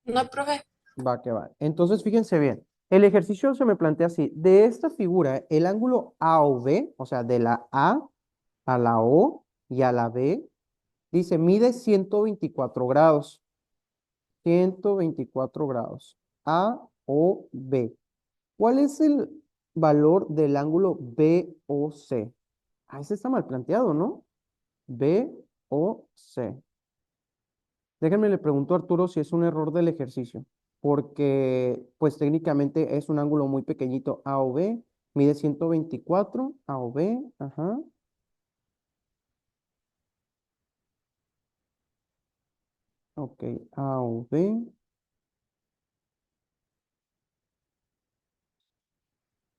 No, profe. Va que va. Entonces, fíjense bien. El ejercicio se me plantea así. De esta figura, el ángulo AOB, o sea, de la A la O y a la B, dice, mide 124 grados. 124 grados. A, O, B. ¿Cuál es el valor del ángulo BOC? Ah, ese está mal planteado, ¿no? BOC. Déjenme le pregunto a Arturo si es un error del ejercicio, porque pues técnicamente es un ángulo muy pequeñito A o B, mide 124 A o B, ajá. Ok, A o B.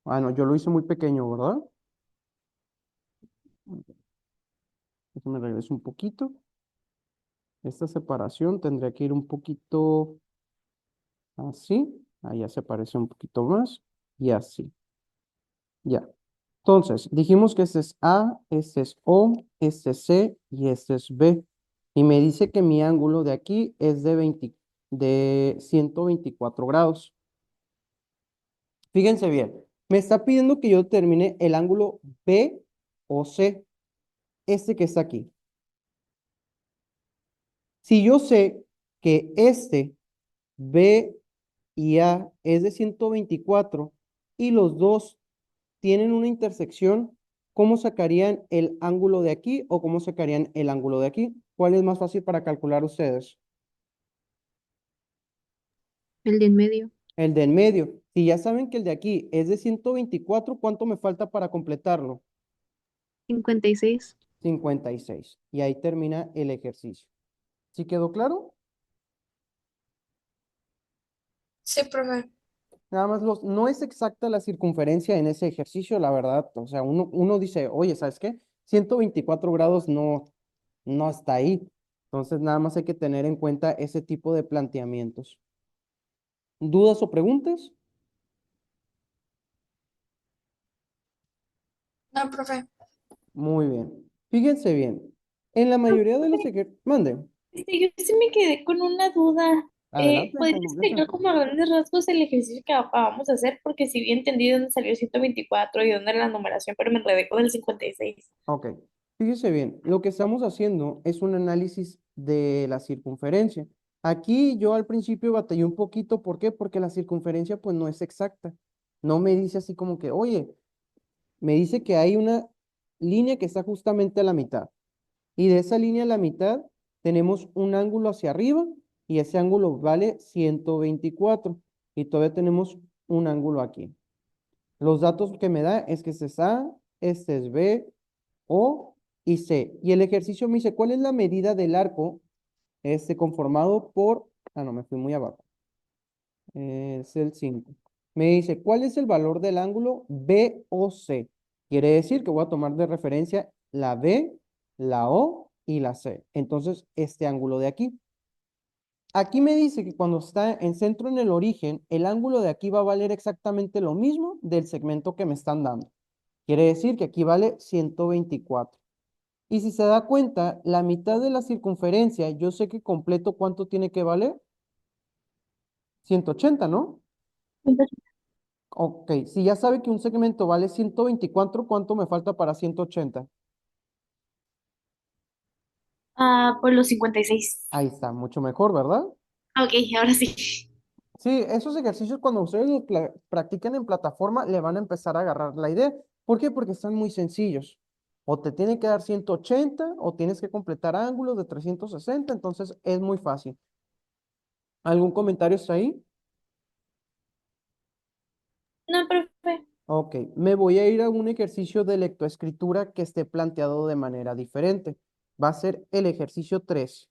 Ah, no, yo lo hice muy pequeño, ¿verdad? Déjame regreso un poquito. Esta separación tendría que ir un poquito así. Ahí ya se parece un poquito más. Y así. Ya. Entonces, dijimos que este es A, este es O, este es C y este es B. Y me dice que mi ángulo de aquí es de 124 grados. Fíjense bien, me está pidiendo que yo determine el ángulo B o C, este que está aquí. Si yo sé que este B y A es de 124 y los dos tienen una intersección, ¿cómo sacarían el ángulo de aquí o cómo sacarían el ángulo de aquí? ¿Cuál es más fácil para calcular ustedes? El de en medio. El de en medio. Si ya saben que el de aquí es de 124, ¿cuánto me falta para completarlo? 56. 56. Y ahí termina el ejercicio. ¿Sí quedó claro? Sí, profe. Nada más no es exacta la circunferencia en ese ejercicio, la verdad. O sea, uno dice, oye, ¿sabes qué? 124 grados no está ahí. Entonces, nada más hay que tener en cuenta ese tipo de planteamientos. ¿Dudas o preguntas? No, profe. Muy bien. Fíjense bien. En la mayoría de los ejercicios... Mande. Yo sí me quedé con una duda. Adelante, ¿Podrías con confianza. explicar como a grandes rasgos el ejercicio que acabamos de hacer? Porque sí bien entendí dónde salió el 124 y dónde era la numeración, pero me enredé con el 56. Ok. Fíjese bien. Lo que estamos haciendo es un análisis de la circunferencia. Aquí yo al principio batallé un poquito. ¿Por qué? Porque la circunferencia pues no es exacta. No me dice así como que, oye, me dice que hay una línea que está justamente a la mitad. Y de esa línea a la mitad tenemos un ángulo hacia arriba y ese ángulo vale 124. Y todavía tenemos un ángulo aquí. Los datos que me da es que este es A, este es B, O y C. Y el ejercicio me dice, ¿cuál es la medida del arco conformado por... Ah, no, me fui muy abajo. Es el 5. Me dice, ¿cuál es el valor del ángulo B o C? Quiere decir que voy a tomar de referencia la B, la O y la C. Entonces, este ángulo de aquí. Aquí me dice que cuando está en centro en el origen, el ángulo de aquí va a valer exactamente lo mismo del segmento que me están dando. Quiere decir que aquí vale 124. Y si se da cuenta, la mitad de la circunferencia, yo sé que completo cuánto tiene que valer. 180, ¿no? Ok, si ya sabe que un segmento vale 124, ¿cuánto me falta para 180? Ah, por los 56. Ahí está, mucho mejor, ¿verdad? Ok, ahora sí. Sí, esos ejercicios cuando ustedes los practiquen en plataforma le van a empezar a agarrar la idea. ¿Por qué? Porque están muy sencillos. O te tiene que dar 180 o tienes que completar ángulos de 360, entonces es muy fácil. ¿Algún comentario hasta ahí? No, profe. Ok, me voy a ir a un ejercicio de lectoescritura que esté planteado de manera diferente. Va a ser el ejercicio 3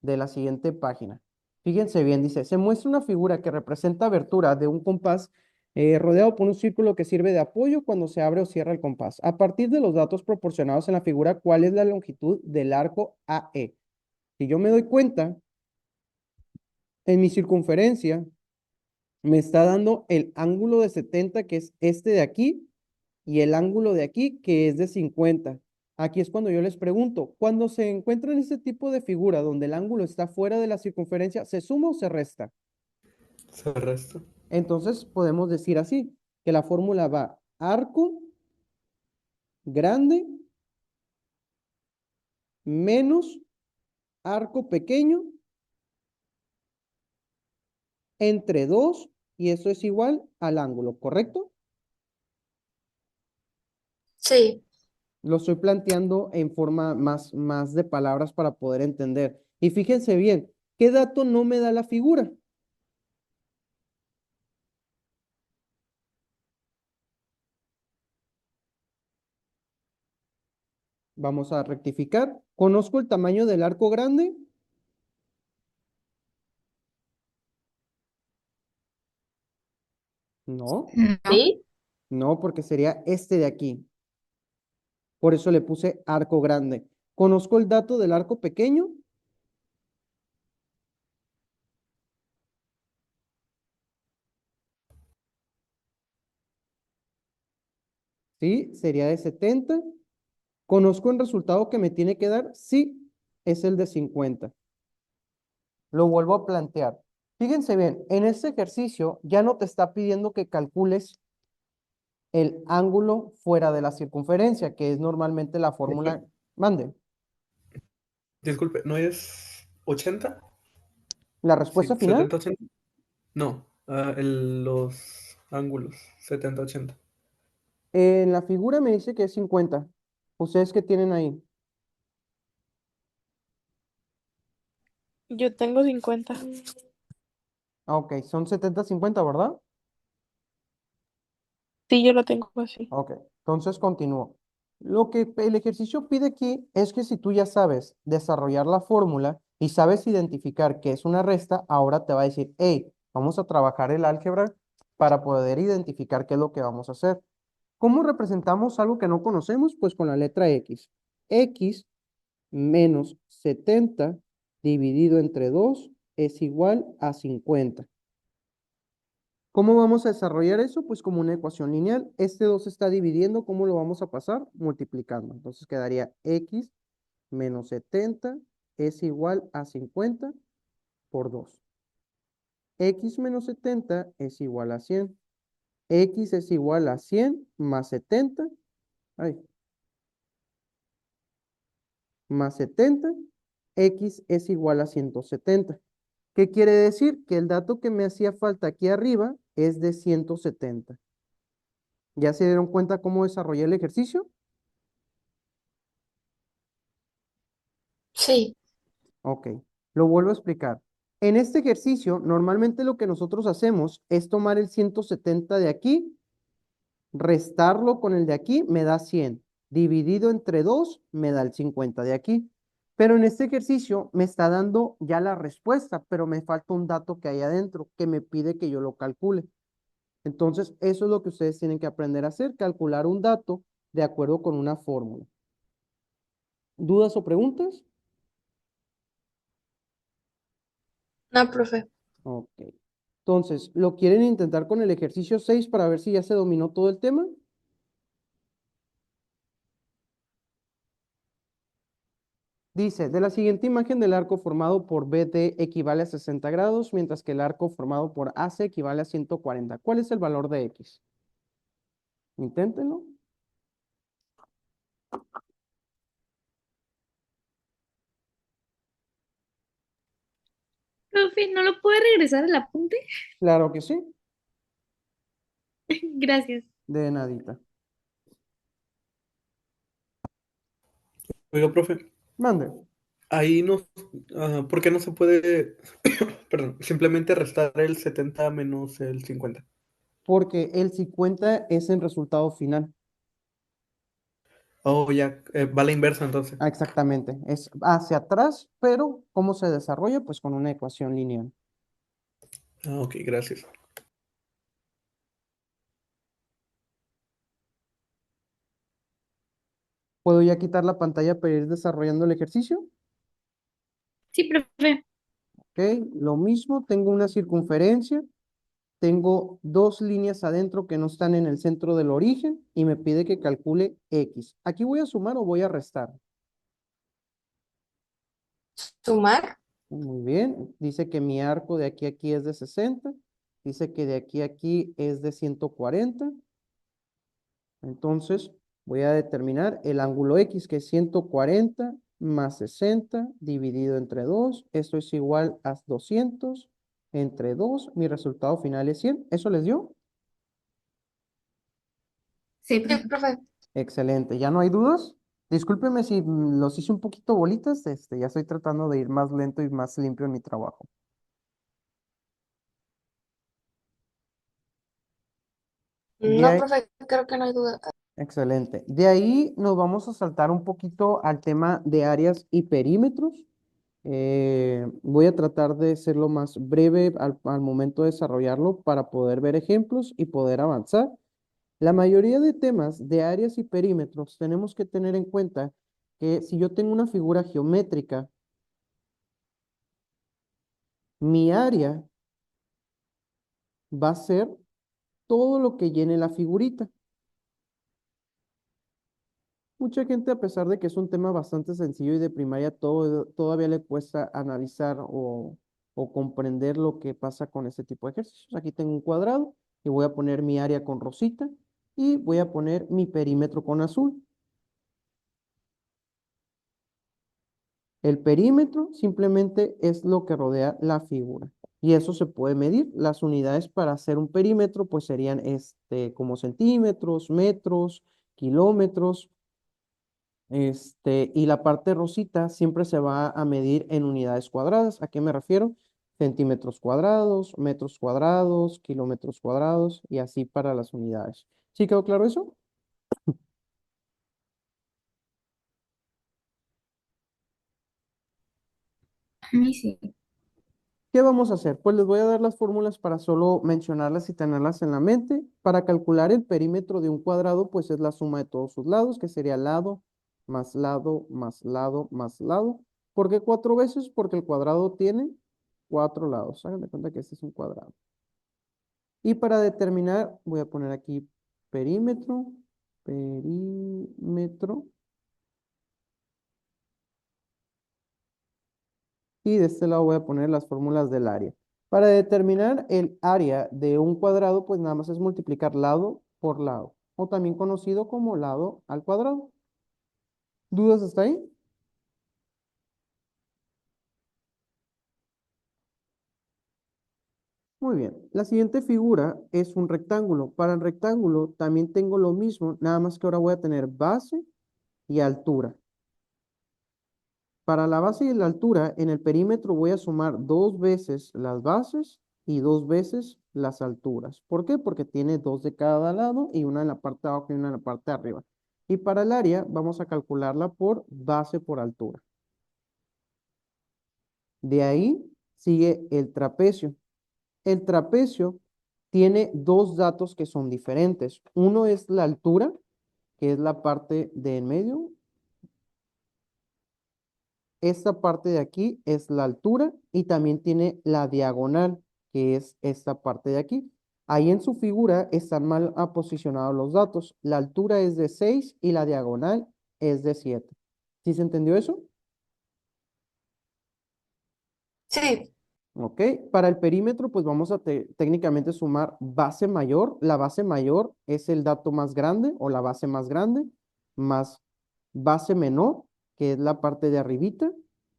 de la siguiente página. Fíjense bien, dice, se muestra una figura que representa abertura de un compás rodeado por un círculo que sirve de apoyo cuando se abre o cierra el compás. A partir de los datos proporcionados en la figura, ¿cuál es la longitud del arco AE? Si yo me doy cuenta, en mi circunferencia me está dando el ángulo de 70, que es este de aquí, y el ángulo de aquí, que es de 50. Aquí es cuando yo les pregunto, cuando se encuentra en este tipo de figura donde el ángulo está fuera de la circunferencia, ¿se suma o se resta? Se resta. Entonces podemos decir así, que la fórmula va arco grande menos arco pequeño entre 2 y eso es igual al ángulo, ¿correcto? Sí. Lo estoy planteando en forma más de palabras para poder entender. Y fíjense bien, ¿qué dato no me da la figura? Vamos a rectificar. ¿Conozco el tamaño del arco grande? No, No. ¿Sí? no, porque sería este de aquí. Por eso le puse arco grande. ¿Conozco el dato del arco pequeño? Sí, sería de 70. ¿Conozco el resultado que me tiene que dar? Sí, es el de 50. Lo vuelvo a plantear. Fíjense bien, en este ejercicio ya no te está pidiendo que calcules el ángulo fuera de la circunferencia, que es normalmente la Profe, fórmula. Mande. disculpe, ¿no es 80? La Sí, respuesta final, 70-80. No, los ángulos, 70-80. en la figura me dice que es 50. ¿Ustedes qué tienen ahí? Yo tengo 50. Ah, ok, son 70-50, ¿verdad? Sí, yo lo tengo así. Ok, entonces continúo. Lo que el ejercicio pide aquí es que si tú ya sabes desarrollar la fórmula y sabes identificar que es una resta, ahora te va a decir, hey, vamos a trabajar el álgebra para poder identificar qué es lo que vamos a hacer. ¿Cómo representamos algo que no conocemos? Pues con la letra X. X menos 70 dividido entre 2 es igual a 50. ¿Cómo vamos a desarrollar eso? Pues como una ecuación lineal. Este 2 está dividiendo, ¿cómo lo vamos a pasar? Multiplicando. Entonces quedaría x menos 70 es igual a 50 por 2. X menos 70 es igual a 100. X es igual a 100 más 70. Ay, más 70. X es igual a 170. ¿Qué quiere decir? Que el dato que me hacía falta aquí arriba es de 170. ¿Ya se dieron cuenta cómo desarrollé el ejercicio? Sí, Ok, lo vuelvo a explicar. En este ejercicio, normalmente lo que nosotros hacemos es tomar el 170 de aquí, restarlo con el de aquí, me da 100. Dividido entre 2, me da el 50 de aquí. Pero en este ejercicio me está dando ya la respuesta, pero me falta un dato que hay adentro que me pide que yo lo calcule. Entonces, eso es lo que ustedes tienen que aprender a hacer, calcular un dato de acuerdo con una fórmula. ¿Dudas o preguntas? no, profe. Ok. Entonces, ¿lo quieren intentar con el ejercicio 6 para ver si ya se dominó todo el tema? Dice, de la siguiente imagen del arco formado por BD equivale a 60 grados, mientras que el arco formado por AC equivale a 140. ¿Cuál es el valor de X? Inténtenlo. Profe, ¿no lo puede regresar al apunte? Claro que sí, Gracias. de nadita. Oiga, profe, Mande, ahí no, ¿por qué no se puede, perdón, simplemente restar el 70 menos el 50? porque el 50 es el resultado final. Oh, ya, va a la inversa entonces. Ah, exactamente, es hacia atrás, pero ¿cómo se desarrolla? Pues con una ecuación lineal. Ah, ok, gracias. ¿Puedo ya quitar la pantalla para ir desarrollando el ejercicio? Sí, profe. Ok, lo mismo, tengo una circunferencia, tengo dos líneas adentro que no están en el centro del origen y me pide que calcule X. ¿Aquí voy a sumar o voy a restar? Sumar. Muy bien, dice que mi arco de aquí a aquí es de 60, dice que de aquí a aquí es de 140. Entonces, voy a determinar el ángulo X, que es 140 más 60 dividido entre 2. Esto es igual a 200 entre 2. Mi resultado final es 100. ¿Eso les dio? Sí, Sí, profe. profe. Excelente. ¿Ya no hay dudas? Discúlpeme si los hice un poquito bolitas. Ya estoy tratando de ir más lento y más limpio en mi trabajo. De No, ahí, profe, creo que no hay duda. excelente. De ahí nos vamos a saltar un poquito al tema de áreas y perímetros. Voy a tratar de ser lo más breve al momento de desarrollarlo para poder ver ejemplos y poder avanzar. La mayoría de temas de áreas y perímetros tenemos que tener en cuenta que si yo tengo una figura geométrica, mi área va a ser todo lo que llene la figurita. Mucha gente, a pesar de que es un tema bastante sencillo y de primaria, todavía le cuesta analizar o comprender lo que pasa con este tipo de ejercicios. Aquí tengo un cuadrado y voy a poner mi área con rosita y voy a poner mi perímetro con azul. El perímetro simplemente es lo que rodea la figura y eso se puede medir. Las unidades para hacer un perímetro pues serían como centímetros, metros, kilómetros. Y la parte rosita siempre se va a medir en unidades cuadradas. ¿A qué me refiero? Centímetros cuadrados, metros cuadrados, kilómetros cuadrados y así para las unidades. ¿Sí quedó claro eso? A mí sí. ¿Qué vamos a hacer? Pues les voy a dar las fórmulas para solo mencionarlas y tenerlas en la mente. Para calcular el perímetro de un cuadrado, pues es la suma de todos sus lados, que sería lado, más lado, más lado, más lado. ¿Por qué 4 veces? Porque el cuadrado tiene 4 lados. Hagan de cuenta que este es un cuadrado. Y para determinar, voy a poner aquí perímetro, perímetro. Y de este lado voy a poner las fórmulas del área. Para determinar el área de un cuadrado, pues nada más es multiplicar lado por lado, o también conocido como lado al cuadrado. ¿Dudas hasta ahí? Muy bien. La siguiente figura es un rectángulo. Para el rectángulo también tengo lo mismo, nada más que ahora voy a tener base y altura. Para la base y la altura, en el perímetro voy a sumar 2 veces las bases y 2 veces las alturas. ¿Por qué? Porque tiene 2 de cada lado y una en la parte de abajo y una en la parte de arriba. Y para el área vamos a calcularla por base por altura. De ahí sigue el trapecio. El trapecio tiene dos datos que son diferentes. Uno es la altura, que es la parte de en medio. Esta parte de aquí es la altura y también tiene la diagonal, que es esta parte de aquí. Ahí en su figura están mal posicionados los datos. La altura es de 6 y la diagonal es de 7. ¿Sí se entendió eso? Sí, Ok. Para el perímetro, pues vamos a técnicamente sumar base mayor. La base mayor es el dato más grande o la base más grande, más base menor, que es la parte de arribita.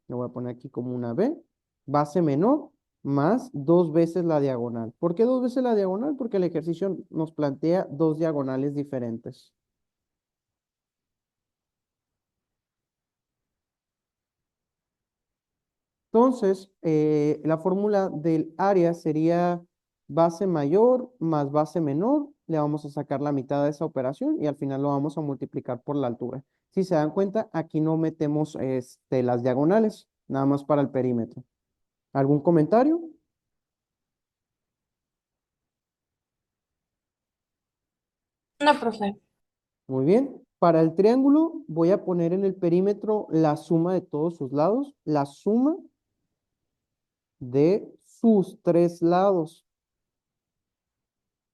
Le voy a poner aquí como una B. Base menor más 2 veces la diagonal. ¿Por qué 2 veces la diagonal? Porque el ejercicio nos plantea dos diagonales diferentes. Entonces, la fórmula del área sería base mayor más base menor. Le vamos a sacar la mitad de esa operación y al final lo vamos a multiplicar por la altura. Si se dan cuenta, aquí no metemos las diagonales, nada más para el perímetro. ¿Algún comentario? no, profe. Muy bien. Para el triángulo voy a poner en el perímetro la suma de todos sus lados, la suma de sus 3 lados.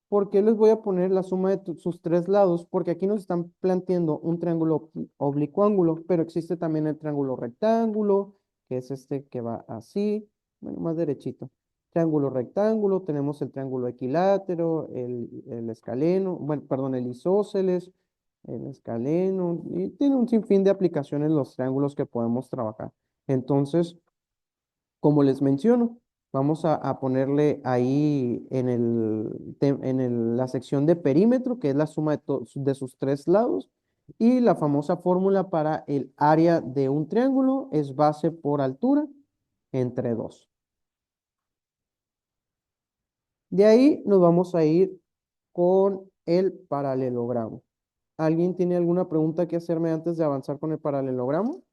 ¿Por qué les voy a poner la suma de sus 3 lados? Porque aquí nos están planteando un triángulo oblicuo ángulo, pero existe también el triángulo rectángulo, que es este que va así, bueno, más derechito. Triángulo rectángulo, tenemos el triángulo equilátero, el escaleno, bueno, perdón, el isósceles, el escaleno, y tiene un sinfín de aplicaciones los triángulos que podemos trabajar. Entonces, como les menciono, vamos a ponerle ahí la sección de perímetro, que es la suma de sus 3 lados, y la famosa fórmula para el área de un triángulo es base por altura entre 2. De ahí nos vamos a ir con el paralelogramo. ¿Alguien tiene alguna pregunta que hacerme antes de avanzar con el paralelogramo?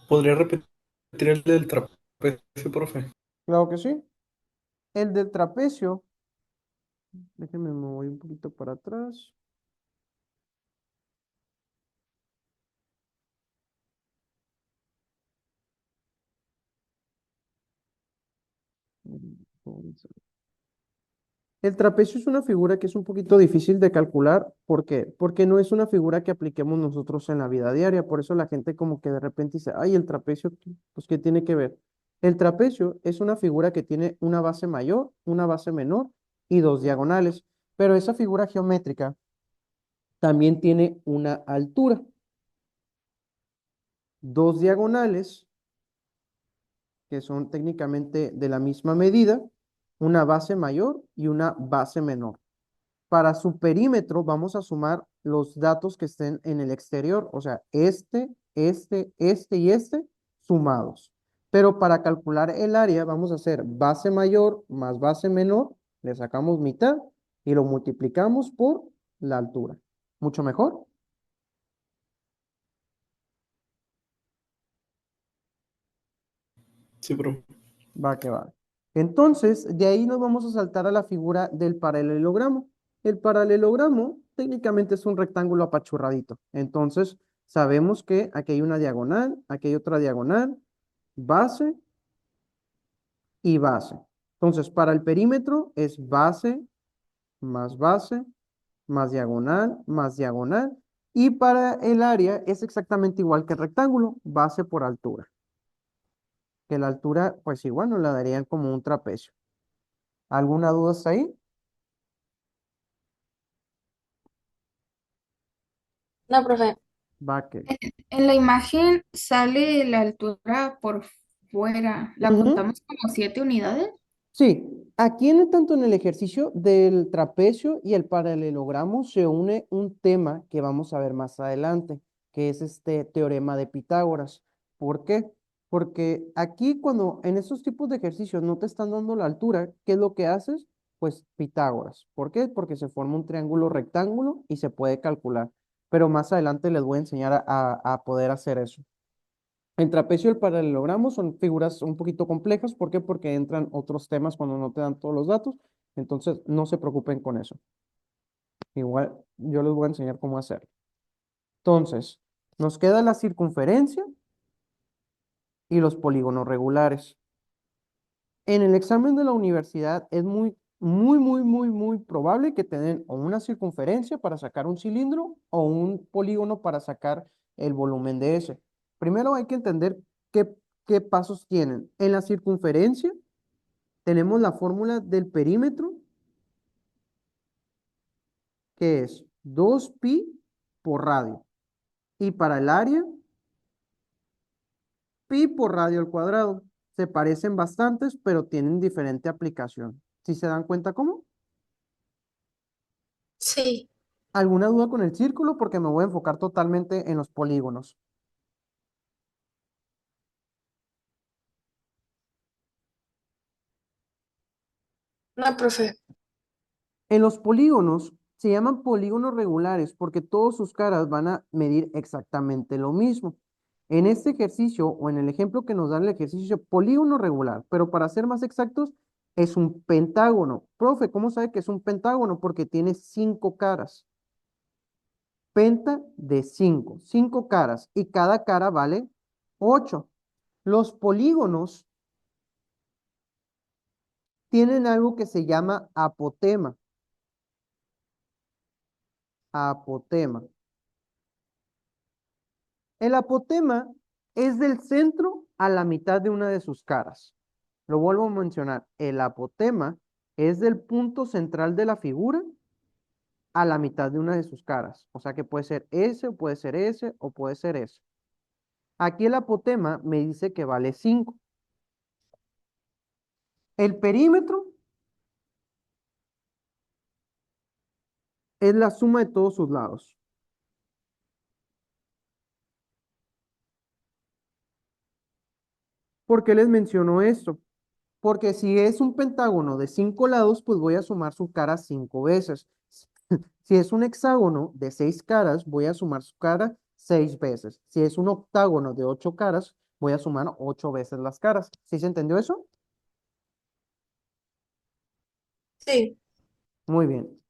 ¿Podría repetir el del trapecio, profe? Claro que sí. El del trapecio, déjenme me voy un poquito para atrás. El trapecio es una figura que es un poquito difícil de calcular. ¿Por qué? Porque no es una figura que apliquemos nosotros en la vida diaria. Por eso la gente como que de repente dice, ay, el trapecio, pues, ¿qué tiene que ver? El trapecio es una figura que tiene una base mayor, una base menor y dos diagonales. Pero esa figura geométrica también tiene una altura, dos diagonales que son técnicamente de la misma medida, una base mayor y una base menor. Para su perímetro vamos a sumar los datos que estén en el exterior, o sea, este y este sumados. Pero para calcular el área vamos a hacer base mayor más base menor, le sacamos mitad y lo multiplicamos por la altura. ¿Mucho mejor? Sí, profe. Va que va. Entonces, de ahí nos vamos a saltar a la figura del paralelogramo. El paralelogramo técnicamente es un rectángulo apachurradito. Entonces, sabemos que aquí hay una diagonal, aquí hay otra diagonal, base y base. Entonces, para el perímetro es base, más diagonal, más diagonal. Y para el área es exactamente igual que el rectángulo, base por altura. Que la altura, pues igual nos la darían como un trapecio. ¿Alguna duda hasta ahí? No, profe. Va que. En la imagen sale la altura por fuera. ¿La Ujú. contamos como 7 unidades? Sí, aquí tanto en el ejercicio del trapecio y el paralelogramo se une un tema que vamos a ver más adelante, que es este teorema de Pitágoras. ¿Por qué? Porque aquí cuando en estos tipos de ejercicios no te están dando la altura, ¿qué es lo que haces? Pues Pitágoras. ¿Por qué? Porque se forma un triángulo rectángulo y se puede calcular. Pero más adelante les voy a enseñar a poder hacer eso. El trapecio y el paralelogramo son figuras un poquito complejas. ¿Por qué? Porque entran otros temas cuando no te dan todos los datos. Entonces, no se preocupen con eso. Igual, yo les voy a enseñar cómo hacerlo. Entonces, nos queda la circunferencia y los polígonos regulares. En el examen de la universidad es muy probable que te den o una circunferencia para sacar un cilindro o un polígono para sacar el volumen de ese. Primero hay que entender qué pasos tienen. En la circunferencia tenemos la fórmula del perímetro, que es 2pi por radio. Y para el área, pi por radio al cuadrado. Se parecen bastantes, pero tienen diferente aplicación. ¿Sí se dan cuenta cómo? Sí. ¿Alguna duda con el círculo? Porque me voy a enfocar totalmente en los polígonos. No, profe. En los polígonos se llaman polígonos regulares porque todas sus caras van a medir exactamente lo mismo. En este ejercicio o en el ejemplo que nos dan el ejercicio, polígono regular, pero para ser más exactos, es un pentágono. Profe, ¿cómo sabe que es un pentágono? Porque tiene 5 caras. Penta de 5 caras y cada cara vale 8. Los polígonos tienen algo que se llama apotema. Apotema. El apotema es del centro a la mitad de una de sus caras. Lo vuelvo a mencionar. El apotema es del punto central de la figura a la mitad de una de sus caras. O sea que puede ser ese, o puede ser ese, o puede ser ese. Aquí el apotema me dice que vale 5. El perímetro es la suma de todos sus lados. ¿Por qué les menciono esto? Porque si es un pentágono de 5 lados, pues voy a sumar su cara 5 veces. Si es un hexágono de 6 caras, voy a sumar su cara 6 veces. Si es un octágono de 8 caras, Voy a sumar 8 veces las caras. ¿Sí se entendió eso? Sí. Muy bien.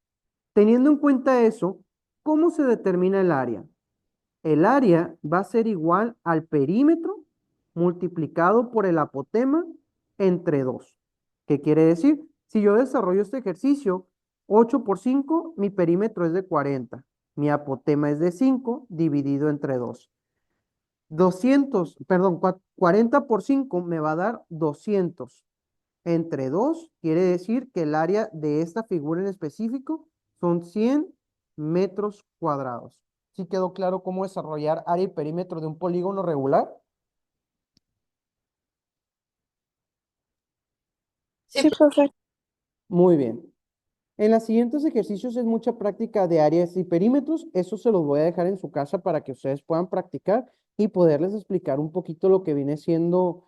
Teniendo en cuenta eso, ¿cómo se determina el área? El área va a ser igual al perímetro multiplicado por el apotema entre 2. ¿Qué quiere decir? Si yo desarrollo este ejercicio, 8 por 5, mi perímetro es de 40. Mi apotema es de 5 dividido entre 2. 40 por 5 me va a dar 200. Entre 2 quiere decir que el área de esta figura en específico son 100 metros cuadrados. ¿Sí quedó claro cómo desarrollar área y perímetro de un polígono regular? Sí, profe. Muy bien. En los siguientes ejercicios es mucha práctica de áreas y perímetros. Eso se los voy a dejar en su casa para que ustedes puedan practicar y poderles explicar un poquito lo que viene siendo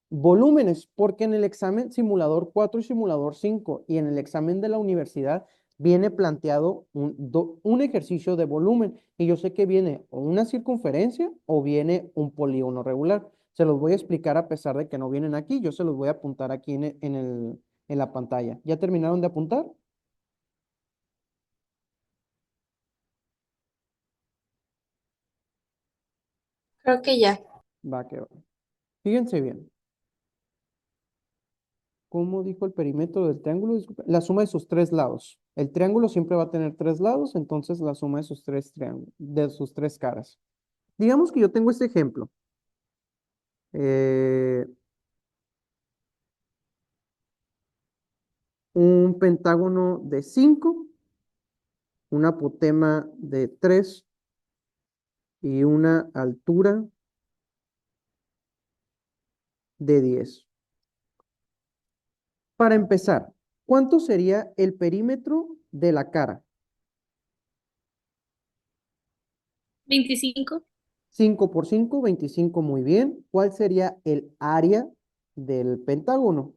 volúmenes, porque en el examen simulador 4 y simulador 5 y en el examen de la universidad viene planteado un ejercicio de volumen y yo sé que viene o una circunferencia o viene un polígono regular. Se los voy a explicar a pesar de que no vienen aquí, yo se los voy a apuntar aquí en la pantalla. ¿Ya terminaron de apuntar? Creo que ya. Va que va. Fíjense bien. ¿Cómo dijo el perímetro del triángulo? Disculpe. La suma de sus tres lados. El triángulo siempre va a tener tres lados, entonces la suma de sus tres triángulos, de sus tres caras. Digamos que yo tengo este ejemplo. Eh, un pentágono de 5, un apotema de 3 y una altura de 10. Para empezar, ¿cuánto sería el perímetro de la cara? 25. 5 por 5, 25, muy bien. ¿Cuál sería el área del pentágono?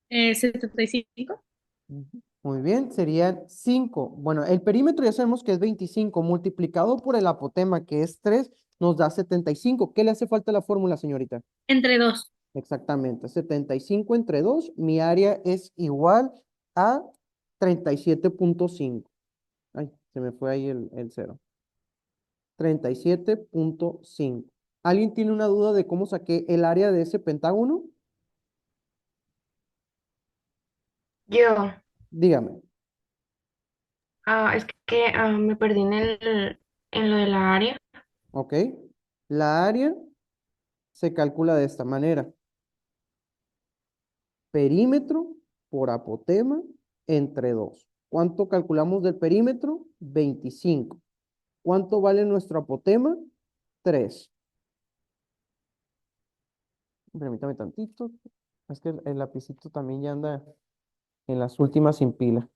75. Ujú. Muy bien, serían 5. Bueno, el perímetro ya sabemos que es 25, multiplicado por el apotema, que es 3, nos da 75. ¿Qué le hace falta a la fórmula, señorita? Entre 2. Exactamente, 75 entre 2, mi área es igual a 37.5. Ay, se me fue ahí el 0. 37.5. ¿Alguien tiene una duda de cómo saqué el área de ese pentágono? Yo, Dígame. es que me perdí en lo de la área. ¿Ok? La área se calcula de esta manera. Perímetro por apotema entre 2. ¿Cuánto calculamos del perímetro? 25. ¿Cuánto vale nuestro apotema? 3. Permítame tantito. Es que el lapicito también ya anda en las últimas sin pila.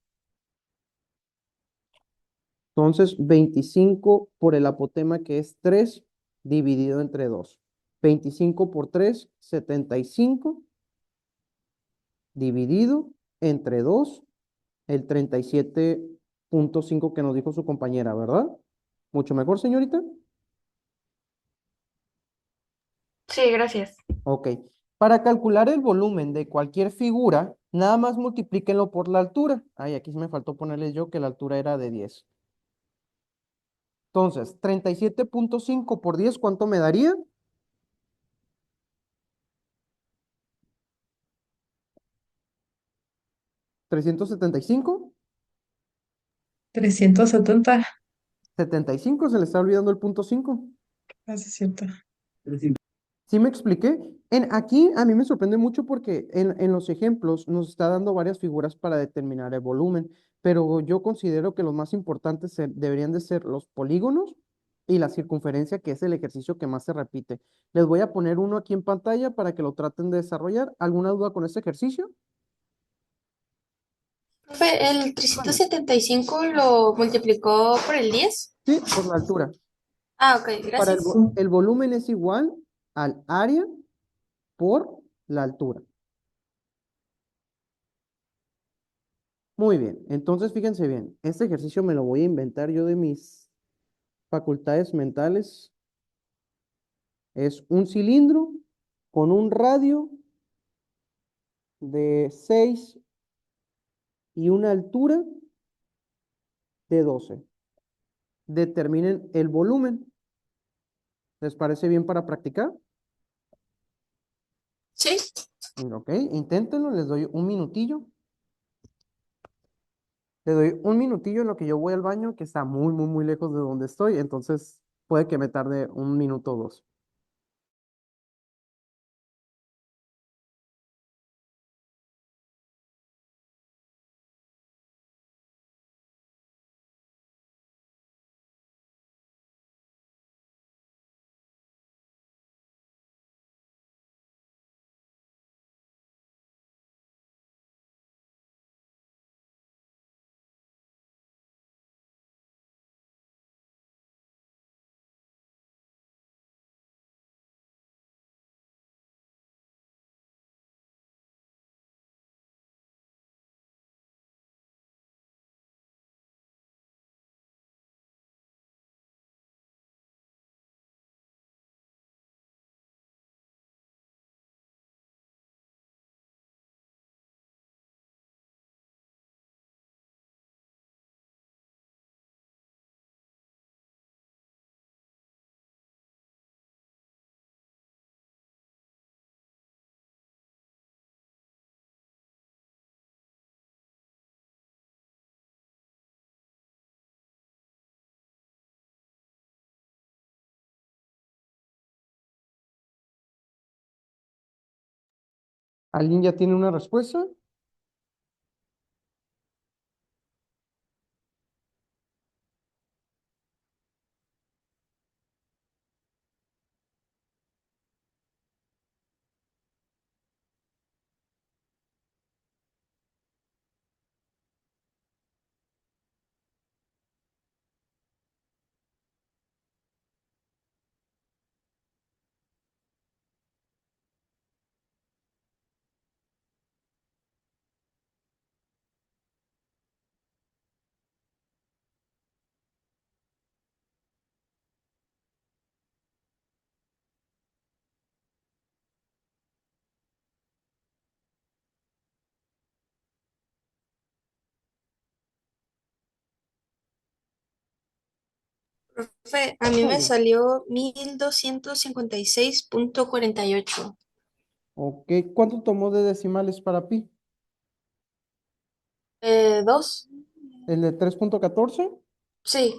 Entonces, 25 por el apotema que es 3 dividido entre 2. 25 por 3, 75 dividido entre 2, el 37.5 que nos dijo su compañera, ¿verdad? Mucho mejor, señorita. Sí, gracias. Ok. Para calcular el volumen de cualquier figura, nada más multiplíquenlo por la altura. Ay, aquí me faltó ponerles yo que la altura era de 10. Entonces, 37.5 por 10, ¿cuánto me daría? 375. 370, 75, se le está olvidando el punto 5. casi cierto. ¿Sí me expliqué? Aquí a mí me sorprende mucho porque en los ejemplos nos está dando varias figuras para determinar el volumen, pero yo considero que los más importantes deberían de ser los polígonos y la circunferencia, que es el ejercicio que más se repite. Les voy a poner uno aquí en pantalla para que lo traten de desarrollar. ¿Alguna duda con este ejercicio? Profe, ¿el 375 lo multiplicó por el 10? Sí, por la altura. Ah, ok, Para gracias. el volumen es igual al área por la altura. Muy bien, entonces fíjense bien, este ejercicio me lo voy a inventar yo de mis facultades mentales. Es un cilindro con un radio de 6 y una altura de 12. Determinen el volumen. ¿Les parece bien para practicar? Sí. Ok, inténtenlo, les doy un minutillo. Les doy un minutillo en lo que yo voy al baño, que está muy, muy, muy lejos de donde estoy, entonces puede que me tarde un minuto o dos. ¿Alguien ya tiene una respuesta? Profe, a mí me Mande. salió 1256.48. Ok, ¿cuánto tomó de decimales para pi? 2. ¿El de 3.14? Sí.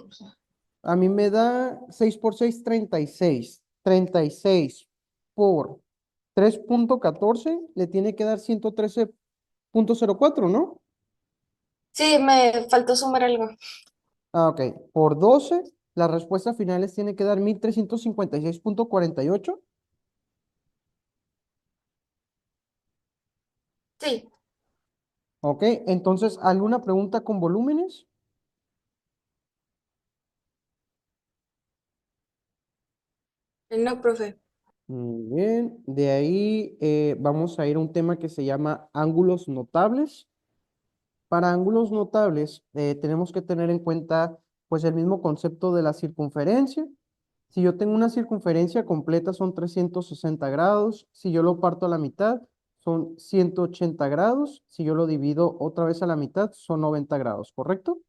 A mí me da 6 por 6, 36. 36 por 3.14 le tiene que dar 113.04, ¿no? Sí, me faltó sumar algo. Ah, ok. Por 12, las respuestas finales tiene que dar 1356.48. Sí. Ok, entonces, ¿alguna pregunta con volúmenes? No, profe. Muy bien, de ahí vamos a ir a un tema que se llama ángulos notables. Para ángulos notables tenemos que tener en cuenta pues el mismo concepto de la circunferencia. Si yo tengo una circunferencia completa son 360 grados, si yo lo parto a la mitad son 180 grados, si yo lo divido otra vez a la mitad son 90 grados, ¿correcto?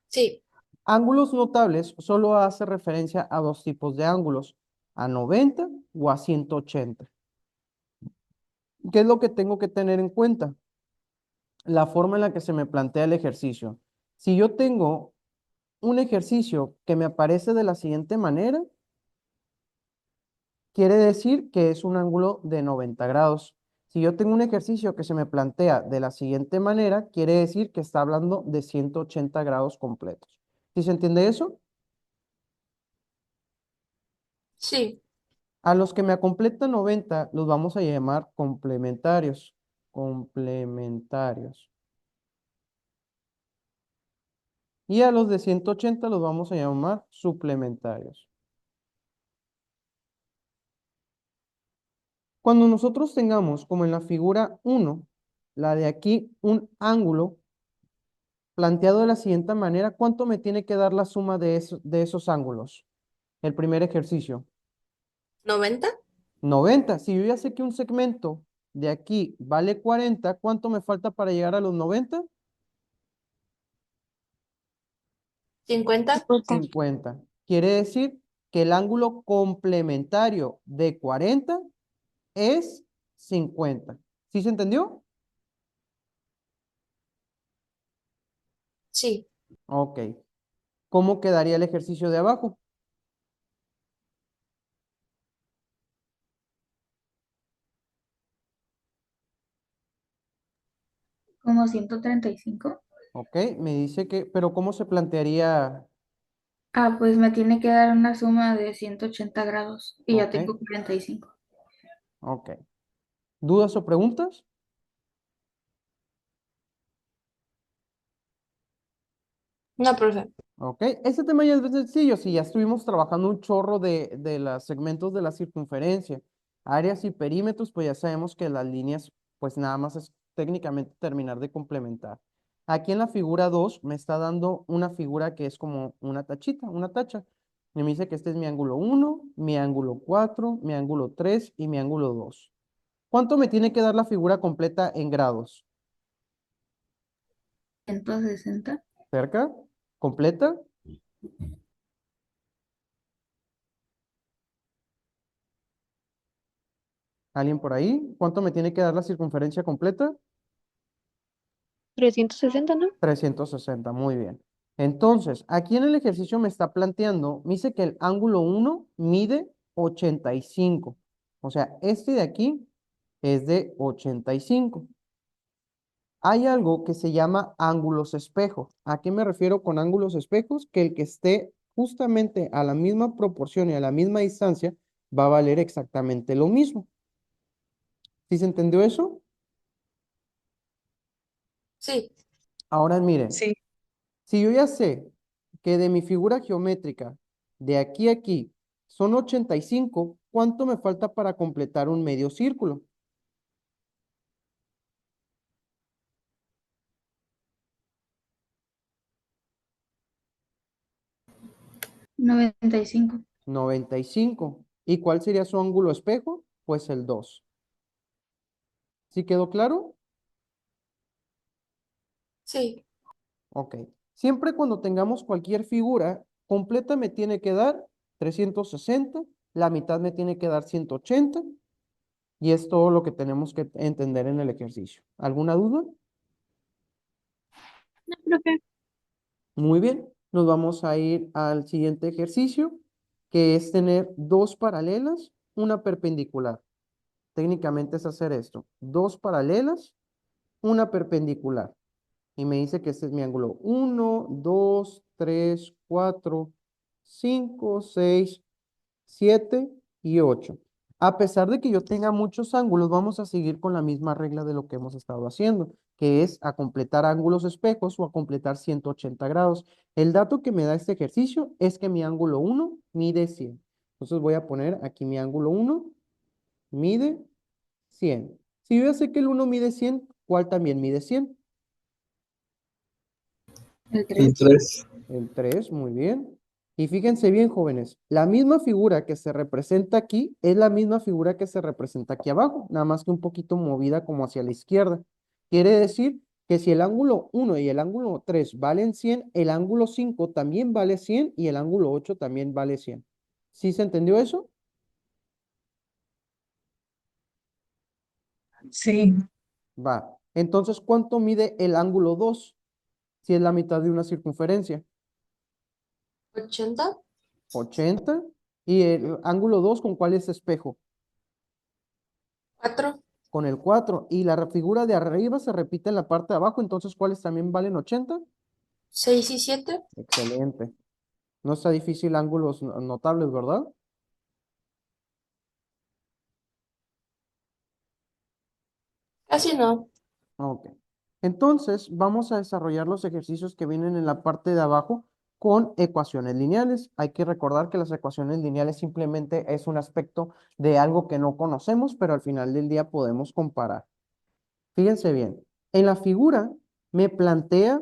Sí. Ángulos notables solo hace referencia a dos tipos de ángulos, a 90 o a 180. ¿Qué es lo que tengo que tener en cuenta? La forma en la que se me plantea el ejercicio. Si yo tengo un ejercicio que me aparece de la siguiente manera, quiere decir que es un ángulo de 90 grados. Si yo tengo un ejercicio que se me plantea de la siguiente manera, quiere decir que está hablando de 180 grados completos. ¿Sí se entiende eso? Sí. A los que me completan 90 los vamos a llamar complementarios. Complementarios. Y a los de 180 los vamos a llamar suplementarios. Cuando nosotros tengamos, como en la figura 1, la de aquí, un ángulo planteado de la siguiente manera, ¿cuánto me tiene que dar la suma de esos ángulos? El primer ejercicio. 90. 90. Si yo ya sé que un segmento de aquí vale 40, ¿cuánto me falta para llegar a los 90? 50. 50. Quiere decir que el ángulo complementario de 40 es 50. ¿Sí se entendió? Sí. Ok. ¿Cómo quedaría el ejercicio de abajo? Como 135. Ok, me dice que, pero ¿cómo se plantearía? Ah, pues me tiene que dar una suma de 180 grados y ya Ok, tengo 45. ok. ¿Dudas o preguntas? No, profe. Ok, este tema ya es bien sencillo. Si ya estuvimos trabajando un chorro de los segmentos de la circunferencia, áreas y perímetros, pues ya sabemos que las líneas, pues nada más es técnicamente terminar de complementar. Aquí en la figura 2 me está dando una figura que es como una tachita, una tacha. Y me dice que este es mi ángulo 1, mi ángulo 4, mi ángulo 3 y mi ángulo 2. ¿Cuánto me tiene que dar la figura completa en grados? 160. ¿Cerca? ¿Completa? ¿Alguien por ahí? ¿Cuánto me tiene que dar la circunferencia completa? 360, ¿no? 360, muy bien. Entonces, aquí en el ejercicio me está planteando, me dice que el ángulo 1 mide 85. O sea, este de aquí es de 85. Hay algo que se llama ángulos espejo. ¿A qué me refiero con ángulos espejos? Que el que esté justamente a la misma proporción y a la misma distancia va a valer exactamente lo mismo. ¿Sí se entendió eso? Sí. Ahora miren, Sí. si yo ya sé que de mi figura geométrica, de aquí a aquí, son 85, ¿cuánto me falta para completar un medio círculo? 95. 95. ¿Y cuál sería su ángulo espejo? Pues el 2. ¿Sí quedó claro? Sí. Ok. Siempre cuando tengamos cualquier figura, completa me tiene que dar 360, la mitad me tiene que dar 180, y es todo lo que tenemos que entender en el ejercicio. ¿Alguna duda? No, profe. Muy bien, nos vamos a ir al siguiente ejercicio, que es tener dos paralelas, una perpendicular. Técnicamente es hacer esto, dos paralelas, una perpendicular. Y me dice que este es mi ángulo 1, 2, 3, 4, 5, 6, 7 y 8. A pesar de que yo tenga muchos ángulos, vamos a seguir con la misma regla de lo que hemos estado haciendo, que es a completar ángulos espejos o a completar 180 grados. El dato que me da este ejercicio es que mi ángulo 1 mide 100. Entonces voy a poner aquí mi ángulo 1 mide 100. Si yo ya sé que el 1 mide 100, ¿cuál también mide 100? El El 3. 3. El 3, muy bien. Y fíjense bien, jóvenes, la misma figura que se representa aquí es la misma figura que se representa aquí abajo, nada más que un poquito movida como hacia la izquierda. Quiere decir que si el ángulo 1 y el ángulo 3 valen 100, el ángulo 5 también vale 100 y el ángulo 8 también vale 100. ¿Sí se entendió eso? Sí. Va. Entonces, ¿cuánto mide el ángulo 2? Si es la mitad de una circunferencia. 80. 80. ¿Y el ángulo 2 con cuál es espejo? 4. Con el 4. Y la figura de arriba se repite en la parte de abajo, entonces ¿cuáles también valen 80? 6 y 7. Excelente. No está difícil ángulos notables, ¿verdad? Casi no. Ok. Entonces, vamos a desarrollar los ejercicios que vienen en la parte de abajo con ecuaciones lineales. Hay que recordar que las ecuaciones lineales simplemente es un aspecto de algo que no conocemos, pero al final del día podemos comparar. Fíjense bien, en la figura me plantea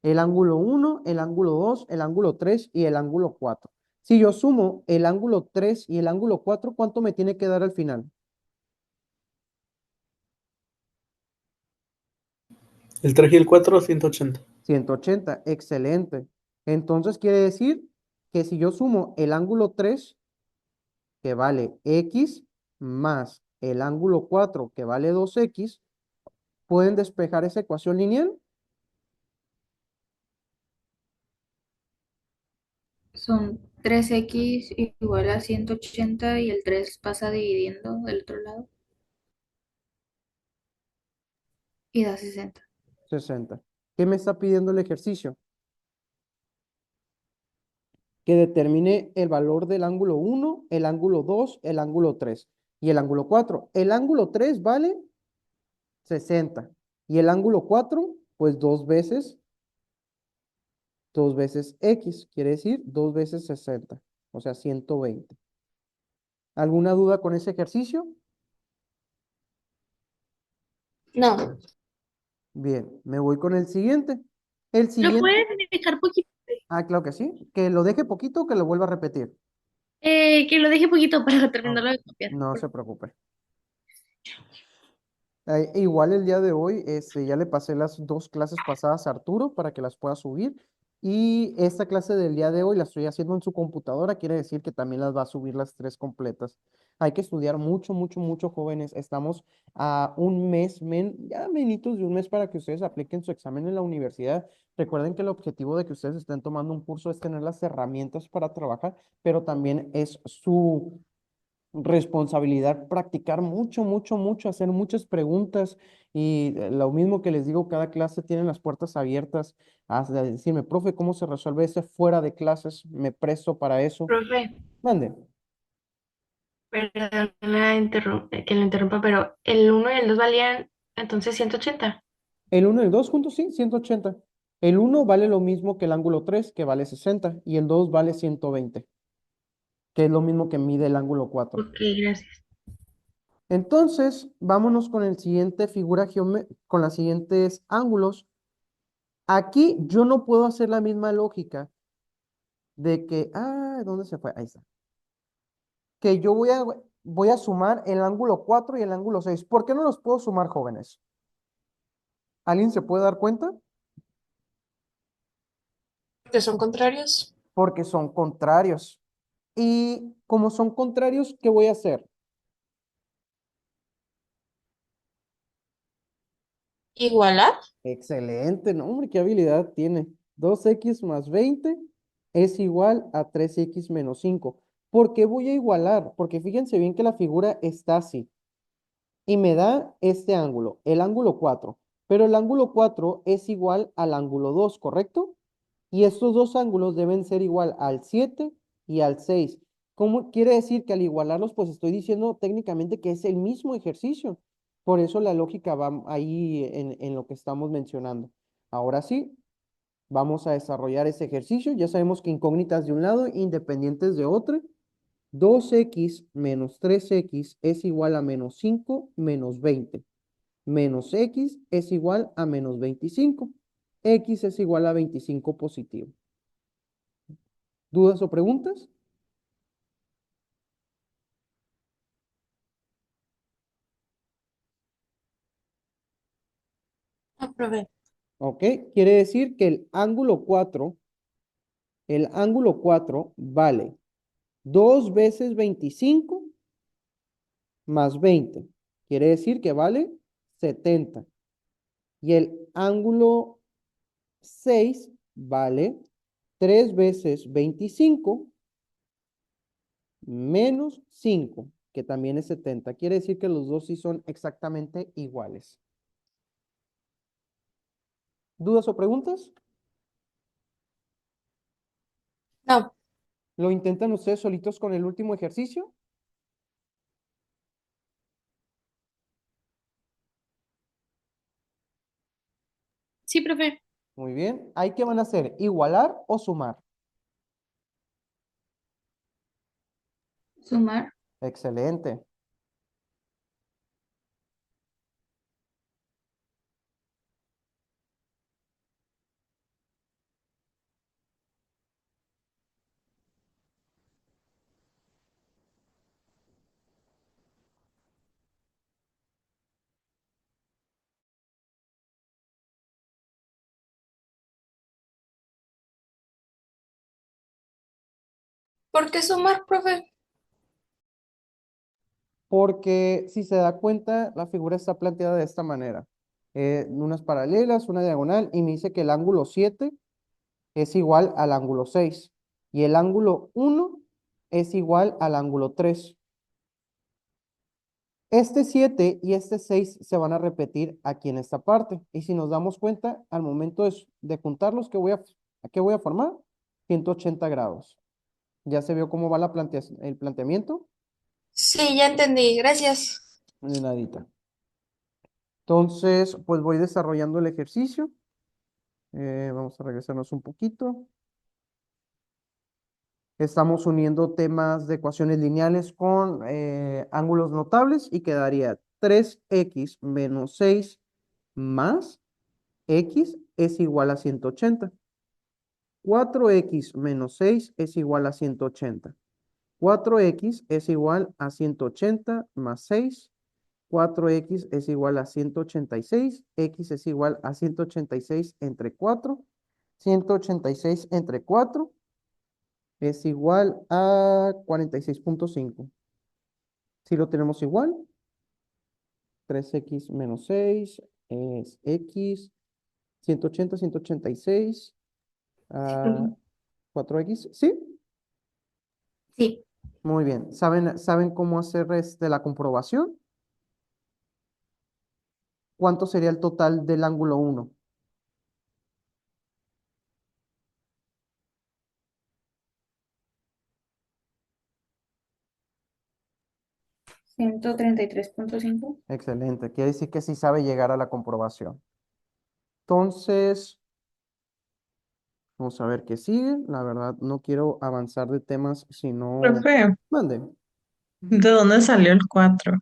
el ángulo 1, el ángulo 2, el ángulo 3 y el ángulo 4. Si yo sumo el ángulo 3 y el ángulo 4, ¿cuánto me tiene que dar al final? El 3 y el 4, 180. 180, excelente. Entonces quiere decir que si yo sumo el ángulo 3, que vale x, más el ángulo 4, que vale 2x, ¿pueden despejar esa ecuación lineal? Son 3x igual a 180 y el 3 pasa dividiendo del otro lado y da 60. 60. ¿Qué me está pidiendo el ejercicio? Que determine el valor del ángulo 1, el ángulo 2, el ángulo 3 y el ángulo 4. El ángulo 3 vale 60 y el ángulo 4, pues dos veces x, quiere decir 2 veces 60, o sea, 120. ¿Alguna duda con ese ejercicio? No, Bien, me voy con el siguiente. El ¿Lo siguiente, puedes dejar poquito? claro que sí, que lo deje poquito o que lo vuelva a repetir. Que lo deje poquito para Ah, terminarlo de copiar. no se preocupe. Igual el día de hoy, ya le pasé las dos clases pasadas a Arturo para que las pueda subir. Y esta clase del día de hoy la estoy haciendo en su computadora, quiere decir que también las va a subir las tres completas. Hay que estudiar mucho, mucho, mucho, jóvenes. Estamos a un mes, ya menitos de un mes para que ustedes apliquen su examen en la universidad. Recuerden que el objetivo de que ustedes estén tomando un curso es tener las herramientas para trabajar, pero también es su responsabilidad practicar mucho, mucho, mucho, hacer muchas preguntas y lo mismo que les digo, cada clase tienen las puertas abiertas a decirme, profe, ¿cómo se resuelve ese fuera de clases? Me presto para eso. Profe, Mande. perdón que lo interrumpa, pero el uno y el 2 valían entonces 180. El uno y el 2 juntos, sí, 180. El uno vale lo mismo que el ángulo 3 que vale 60 y el 2 vale 120, que es lo mismo que mide el ángulo 4. Ok, gracias. Entonces, vámonos con el siguiente figura con los siguientes ángulos. Aquí yo no puedo hacer la misma lógica de que, ¿dónde se fue? Ahí está. Que yo voy a sumar el ángulo 4 y el ángulo 6. ¿Por qué no los puedo sumar, jóvenes? ¿Alguien se puede dar cuenta? que son contrarios. Porque son contrarios. Y como son contrarios, ¿qué voy a hacer? Igualar. Excelente, no, hombre, qué habilidad tiene. 2x más 20 es igual a 3x menos 5. ¿Por qué voy a igualar? Porque fíjense bien que la figura está así. Y me da este ángulo, el ángulo 4. Pero el ángulo 4 es igual al ángulo 2, ¿correcto? Y estos dos ángulos deben ser igual al 7 y al 6. ¿Cómo quiere decir que al igualarlos, pues estoy diciendo técnicamente que es el mismo ejercicio? Por eso la lógica va ahí en lo que estamos mencionando. Ahora sí, vamos a desarrollar ese ejercicio. Ya sabemos que incógnitas de un lado, independientes de otro. 2x menos 3x es igual a menos 5 menos 20. Menos x es igual a menos 25. X es igual a 25 positivo. ¿Dudas o preguntas? Aprobé. Ok, quiere decir que el ángulo 4 vale 2 veces 25 más 20. Quiere decir que vale 70. Y el ángulo 6 vale 3 veces 25 menos 5, que también es 70. Quiere decir que los dos sí son exactamente iguales. ¿Dudas o preguntas? No, ¿Lo intentan ustedes solitos con el último ejercicio? Sí, profe. Muy bien. ¿Ahí qué van a hacer? ¿Igualar o sumar? Sumar. Excelente. ¿Por qué sumar, profe? Porque si se da cuenta, la figura está planteada de esta manera. Unas paralelas, una diagonal, y me dice que el ángulo 7 es igual al ángulo 6 y el ángulo 1 es igual al ángulo 3. Este 7 y este 6 se van a repetir aquí en esta parte. Y si nos damos cuenta, al momento de juntarlos, ¿qué voy a formar? 180 grados. ¿Ya se vio cómo va el planteamiento? Sí, ya entendí, gracias. De nadita. Entonces, pues voy desarrollando el ejercicio. Vamos a regresarnos un poquito. Estamos uniendo temas de ecuaciones lineales con ángulos notables y quedaría 3x menos 6 más x es igual a 180. 4x menos 6 es igual a 180. 4x es igual a 180 más 6. 4x es igual a 186. X es igual a 186 entre 4. 186 entre 4 es igual a 46.5. Si lo tenemos igual, 3x menos 6 es x, 180, 186, Mm. 4x, ¿sí? Sí, Muy bien. ¿Saben cómo hacer la comprobación? ¿Cuánto sería el total del ángulo 1? 133.5. Excelente. Quiere decir que sí sabe llegar a la comprobación. Entonces, vamos a ver qué sigue. La verdad, no quiero avanzar de temas si no... Profe, Mande. ¿de dónde salió el 4?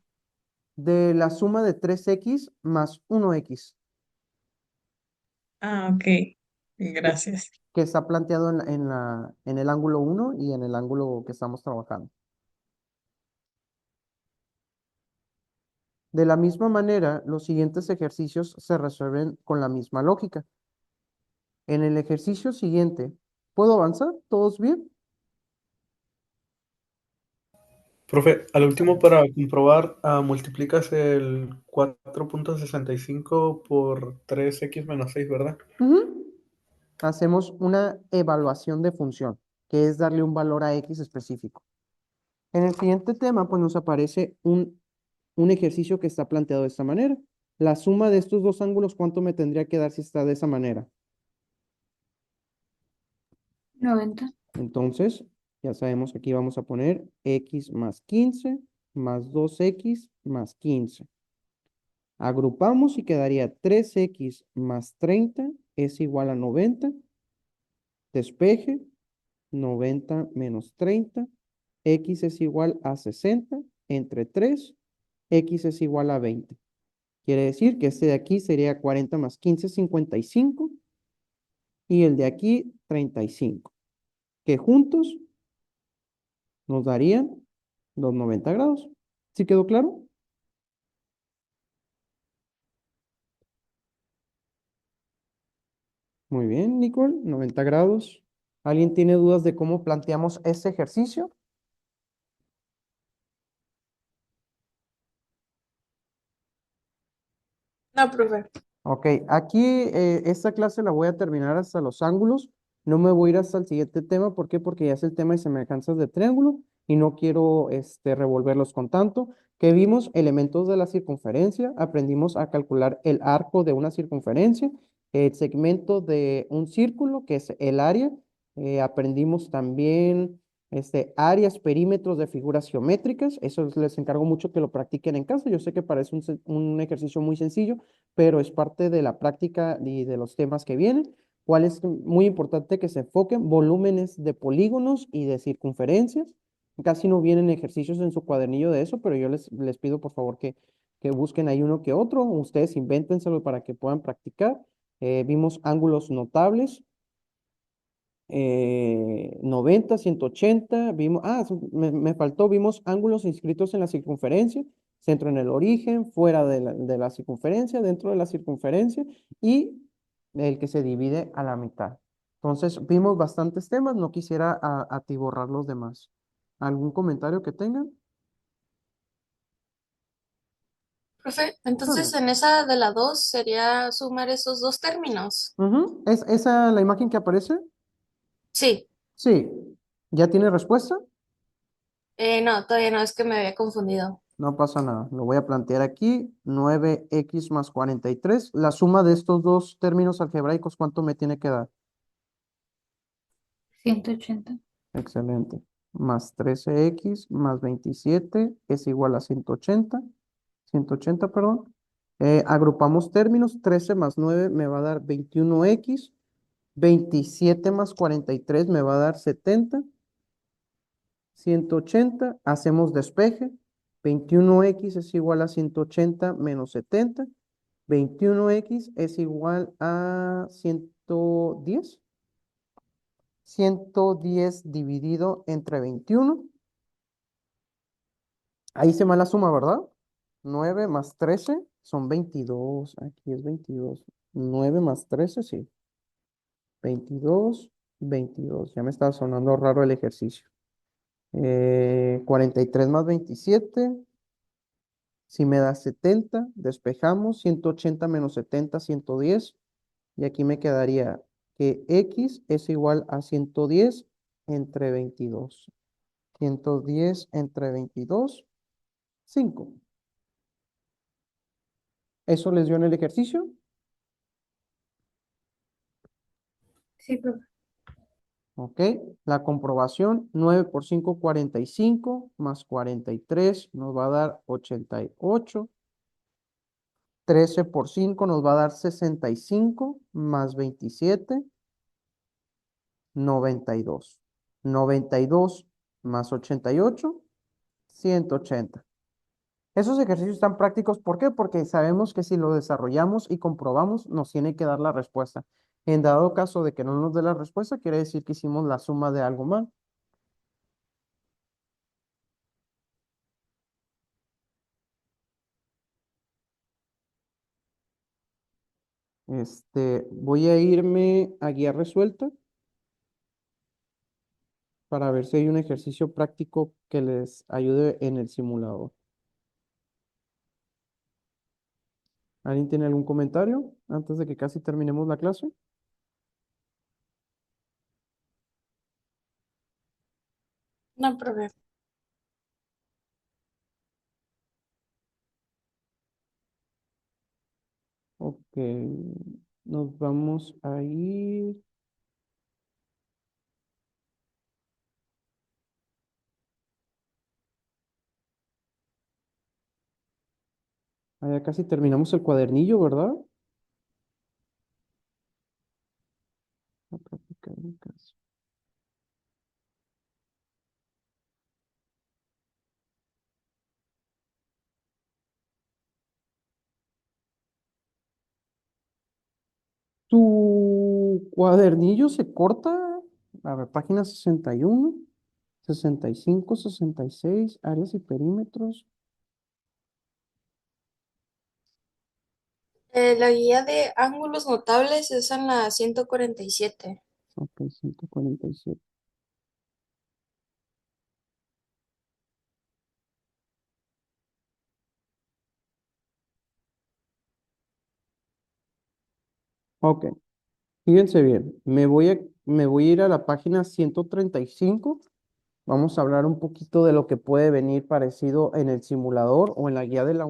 De la suma de 3x más 1x, Ah, ok. que, Gracias. que está planteado en el ángulo 1 y en el ángulo que estamos trabajando. De la misma manera, los siguientes ejercicios se resuelven con la misma lógica. En el ejercicio siguiente, ¿puedo avanzar? ¿Todos bien? Profe, al último para comprobar, multiplicas el 4.65 por 3x menos 6, ¿verdad? Ujú. Hacemos una evaluación de función, que es darle un valor a x específico. En el siguiente tema, pues nos aparece un ejercicio que está planteado de esta manera. La suma de estos dos ángulos, ¿cuánto me tendría que dar si está de esa manera? 90. Entonces, ya sabemos que aquí vamos a poner x más 15 más 2x más 15. Agrupamos y quedaría 3x más 30 es igual a 90. Despeje, 90 menos 30. X es igual a 60 entre 3. X es igual a 20. Quiere decir que este de aquí sería 40 más 15, 55. Y el de aquí, 35. Que juntos nos darían los 90 grados. ¿Sí quedó claro? Muy bien, Nicole, 90 grados. ¿Alguien tiene dudas de cómo planteamos este ejercicio? No, profe. Ok, aquí esta clase la voy a terminar hasta los ángulos. No me voy a ir hasta el siguiente tema. ¿Por qué? Porque ya es el tema de semejanzas de triángulo y no quiero revolverlos con tanto. Que vimos elementos de la circunferencia, aprendimos a calcular el arco de una circunferencia, el segmento de un círculo, que es el área. Aprendimos también áreas, perímetros de figuras geométricas. Eso les encargo mucho que lo practiquen en casa. Yo sé que parece un ejercicio muy sencillo, pero es parte de la práctica y de los temas que vienen. ¿Cuál es muy importante que se enfoquen? Volúmenes de polígonos y de circunferencias. Casi no vienen ejercicios en su cuadernillo de eso, pero yo les pido por favor que busquen ahí uno que otro. Ustedes invéntenselo para que puedan practicar. Vimos ángulos notables, 90, 180, me faltó, vimos ángulos inscritos en la circunferencia, centro en el origen, fuera de la circunferencia, dentro de la circunferencia y el que se divide a la mitad. Entonces, vimos bastantes temas, no quisiera atiborrar los demás. ¿Algún comentario que tengan? Profe, entonces Mande. en esa de la 2 sería sumar esos dos términos. Ujú. ¿Es esa la imagen que aparece? Sí, Sí. ¿Ya tiene respuesta? no, todavía no, es que me había confundido. No pasa nada. Lo voy a plantear aquí. 9x más 43. La suma de estos dos términos algebraicos, ¿cuánto me tiene que dar? 180. Excelente. Más 13x más 27 es igual a 180. 180, perdón. Agrupamos términos. 13 más 9 me va a dar 21x. 27 más 43 me va a dar 70. 180, hacemos despeje. 21x es igual a 180 menos 70. 21x es igual a 110. 110 dividido entre 21. Ahí se me la suma, ¿verdad? 9 más 13 son 22. Aquí es 22. 9 más 13, sí. 22, 22. Ya me estaba sonando raro el ejercicio. 43 más 27. Si me da 70, despejamos. 180 menos 70, 110. Y aquí me quedaría que x es igual a 110 entre 22. 110 entre 22, 5. ¿Eso les dio en el ejercicio? Sí, profe. Ok. La comprobación, 9 por 5, 45, más 43 nos va a dar 88. 13 por 5 nos va a dar 65, más 27, 92. 92 más 88, 180. Esos ejercicios están prácticos, ¿por qué? Porque sabemos que si lo desarrollamos y comprobamos, nos tiene que dar la respuesta. En dado caso de que no nos dé la respuesta, quiere decir que hicimos la suma de algo mal. Voy a irme a guía resuelta para ver si hay un ejercicio práctico que les ayude en el simulador. ¿Alguien tiene algún comentario antes de que casi terminemos la clase? No, profe. Ok, nos vamos a ir. Ya casi terminamos el cuadernillo, ¿verdad? La práctica en casa. Tu cuadernillo se corta. A ver, página 61, 65, 66, áreas y perímetros. La guía de ángulos notables es en la 147. Ok, 147. Ok, fíjense bien. Me voy a ir a la página 135. Vamos a hablar un poquito de lo que puede venir parecido en el simulador o en la guía de la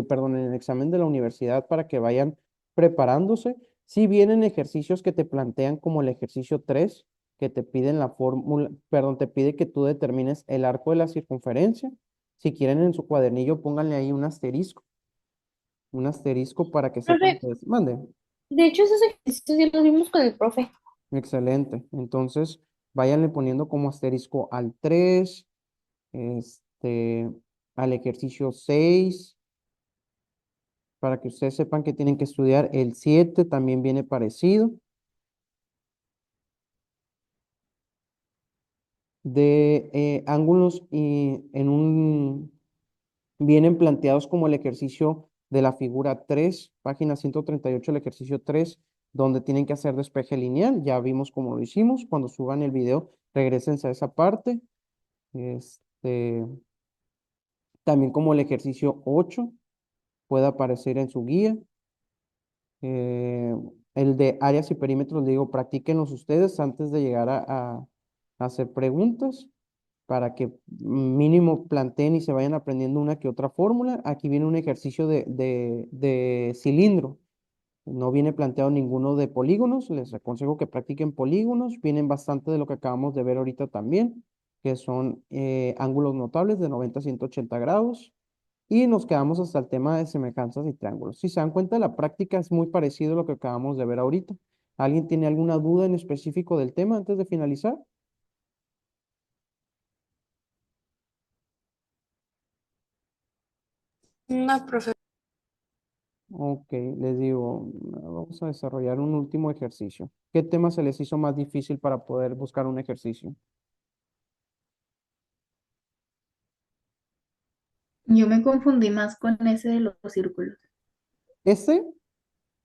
perdón, en el examen de la universidad para que vayan preparándose. Si vienen ejercicios que te plantean como el ejercicio 3, que te piden la fórmula, perdón, te pide que tú determines el arco de la circunferencia. Si quieren en su cuadernillo, pónganle ahí un asterisco para que sepan Profe, que es. Mande. de hecho, esos ejercicios ya los vimos con el profe. Excelente. Entonces, váyanle poniendo como asterisco al 3, este, al ejercicio 6, para que ustedes sepan que tienen que estudiar. El 7 también viene parecido. De ángulos y vienen planteados como el ejercicio de la figura 3, página 138, el ejercicio 3. donde tienen que hacer despeje lineal. Ya vimos cómo lo hicimos. Cuando suban el video, regresense a esa parte. Este, también como el ejercicio 8 puede aparecer en su guía. Eh, el de áreas y perímetros, le digo, practíquenlos ustedes antes de llegar a hacer preguntas para que mínimo planteen y se vayan aprendiendo una que otra fórmula. Aquí viene un ejercicio de cilindro. No viene planteado ninguno de polígonos. Les aconsejo que practiquen polígonos. Vienen bastante de lo que acabamos de ver ahorita también, que son ángulos notables de 90 a 180 grados. Y nos quedamos hasta el tema de semejanzas y triángulos. Si se dan cuenta, la práctica es muy parecido a lo que acabamos de ver ahorita. ¿Alguien tiene alguna duda en específico del tema antes de finalizar? No, profe. Ok, les digo, vamos a desarrollar un último ejercicio. ¿Qué tema se les hizo más difícil para poder buscar un ejercicio? Yo me confundí más con ese de los círculos. Este,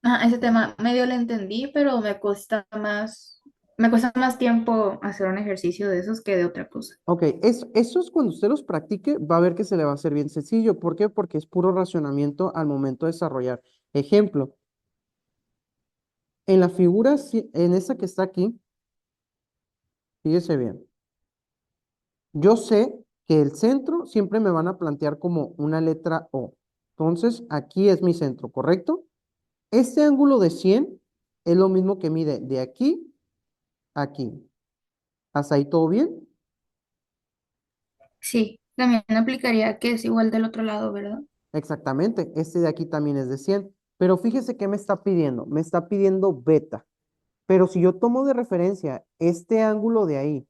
Ah, ese tema medio lo entendí, pero me cuesta más tiempo hacer un ejercicio de esos que de otra cosa. ok, eso es cuando usted los practique, va a ver que se le va a hacer bien sencillo. ¿Por qué? Porque es puro racionamiento al momento de desarrollar. Ejemplo, en la figura, en esa que está aquí, fíjese bien. Yo sé que el centro siempre me van a plantear como una letra O. Entonces, aquí es mi centro, ¿correcto? Este ángulo de 100 es lo mismo que mide de aquí a aquí. ¿Hasta ahí todo bien? Sí, también aplicaría que es igual del otro lado, ¿verdad? Exactamente. Este de aquí también es de 100. Pero fíjese qué me está pidiendo. Me está pidiendo beta. Pero si yo tomo de referencia este ángulo de ahí,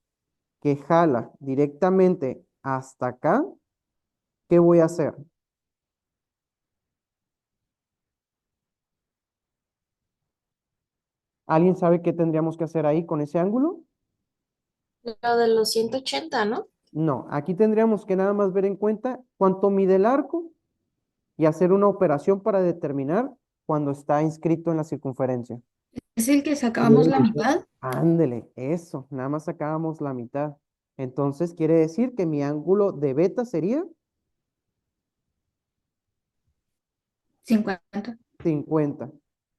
que jala directamente hasta acá, ¿qué voy a hacer? ¿Alguien sabe qué tendríamos que hacer ahí con ese ángulo? Lo de los 180, ¿no? No, aquí tendríamos que nada más ver en cuenta cuánto mide el arco y hacer una operación para determinar cuando está inscrito en la circunferencia. Es el que sacábamos la mitad, Ándele, eso, nada más sacábamos la mitad. Entonces quiere decir que mi ángulo de beta sería 50. 50.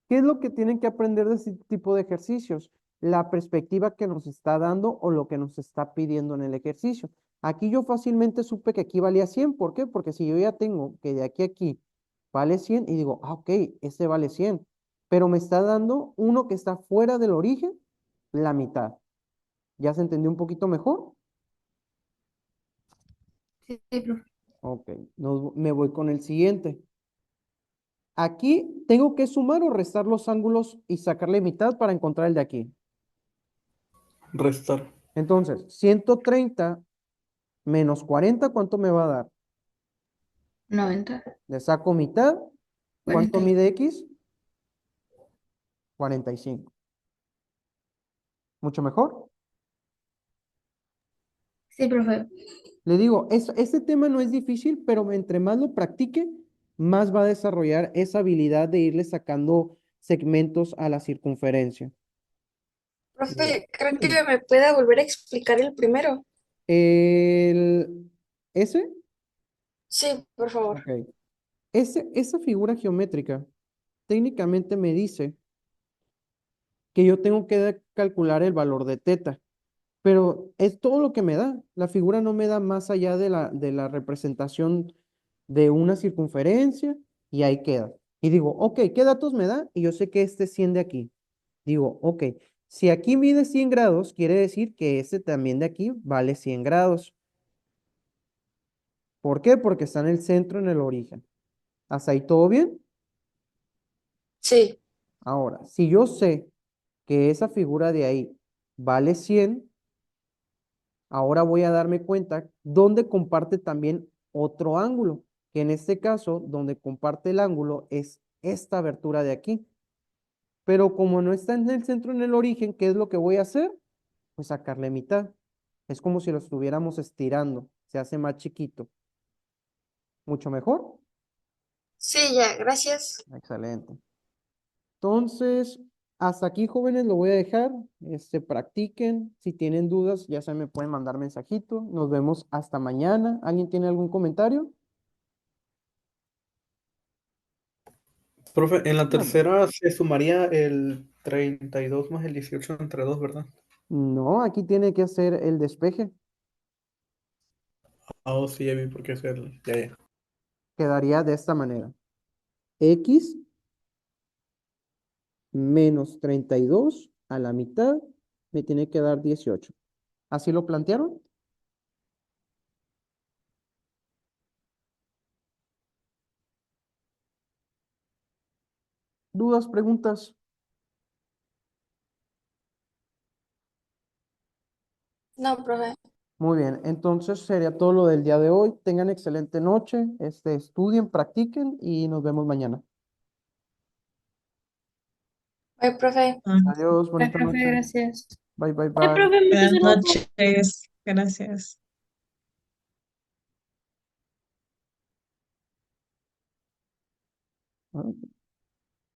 ¿Qué es lo que tienen que aprender de este tipo de ejercicios? La perspectiva que nos está dando o lo que nos está pidiendo en el ejercicio. Aquí yo fácilmente supe que aquí valía 100. ¿Por qué? Porque si yo ya tengo que de aquí a aquí vale 100 y digo, ok, este vale 100, pero me está dando uno que está fuera del origen, la mitad. ¿Ya se entendió un poquito mejor? Sí, sí, profe. Ok, me voy con el siguiente. Aquí tengo que sumar o restar los ángulos y sacarle mitad para encontrar el de aquí. Restar. Entonces, 130 menos 40, ¿cuánto me va a dar? 90, Le saco mitad. ¿Cuánto 40. mide X? 45. ¿Mucho mejor? Sí, profe. Le digo, este tema no es difícil, pero entre más lo practique, más va a desarrollar esa habilidad de irle sacando segmentos a la circunferencia. Profe, creo que me pueda volver a explicar el primero. El, ¿Ese? Sí, por favor. Ok. Esa figura geométrica técnicamente me dice que yo tengo que calcular el valor de teta, pero es todo lo que me da. La figura no me da más allá de la representación de una circunferencia y ahí queda. Y digo, ok, ¿qué datos me da? Y yo sé que este es 100 de aquí. Digo, ok, si aquí mide 100 grados, quiere decir que este también de aquí vale 100 grados. ¿Por qué? Porque está en el centro, en el origen. ¿Hasta ahí todo bien? Sí, Ahora, si yo sé que esa figura de ahí vale 100, ahora voy a darme cuenta dónde comparte también otro ángulo, que en este caso, donde comparte el ángulo es esta abertura de aquí. Pero como no está en el centro, en el origen, ¿qué es lo que voy a hacer? Pues sacarle mitad. Es como si lo estuviéramos estirando, se hace más chiquito. ¿Mucho mejor? sí, ya, gracias. Excelente. Entonces, Hasta aquí, jóvenes, lo voy a dejar. Practiquen. Si tienen dudas, ya se me pueden mandar mensajito. Nos vemos hasta mañana. ¿Alguien tiene algún comentario? Profe, en la No, tercera se sumaría el 32 más el 18 entre 2, ¿verdad? no, aquí tiene que hacer el despeje. Ah, oh, sí, ya vi por qué hacerlo. Ya, ya. Quedaría de esta manera. X menos 32 a la mitad me tiene que dar 18. ¿Así lo plantearon? ¿Dudas, preguntas? No, profe. Muy bien, entonces sería todo lo del día de hoy. Tengan excelente noche, estudien, practiquen y nos vemos mañana. Bye, profe. Ah, Adiós, Bye, bonita profe, noche. gracias. Bye, bye, Ay, bye. profe, muchas buenas gracias. noches. Gracias. Ah, ok.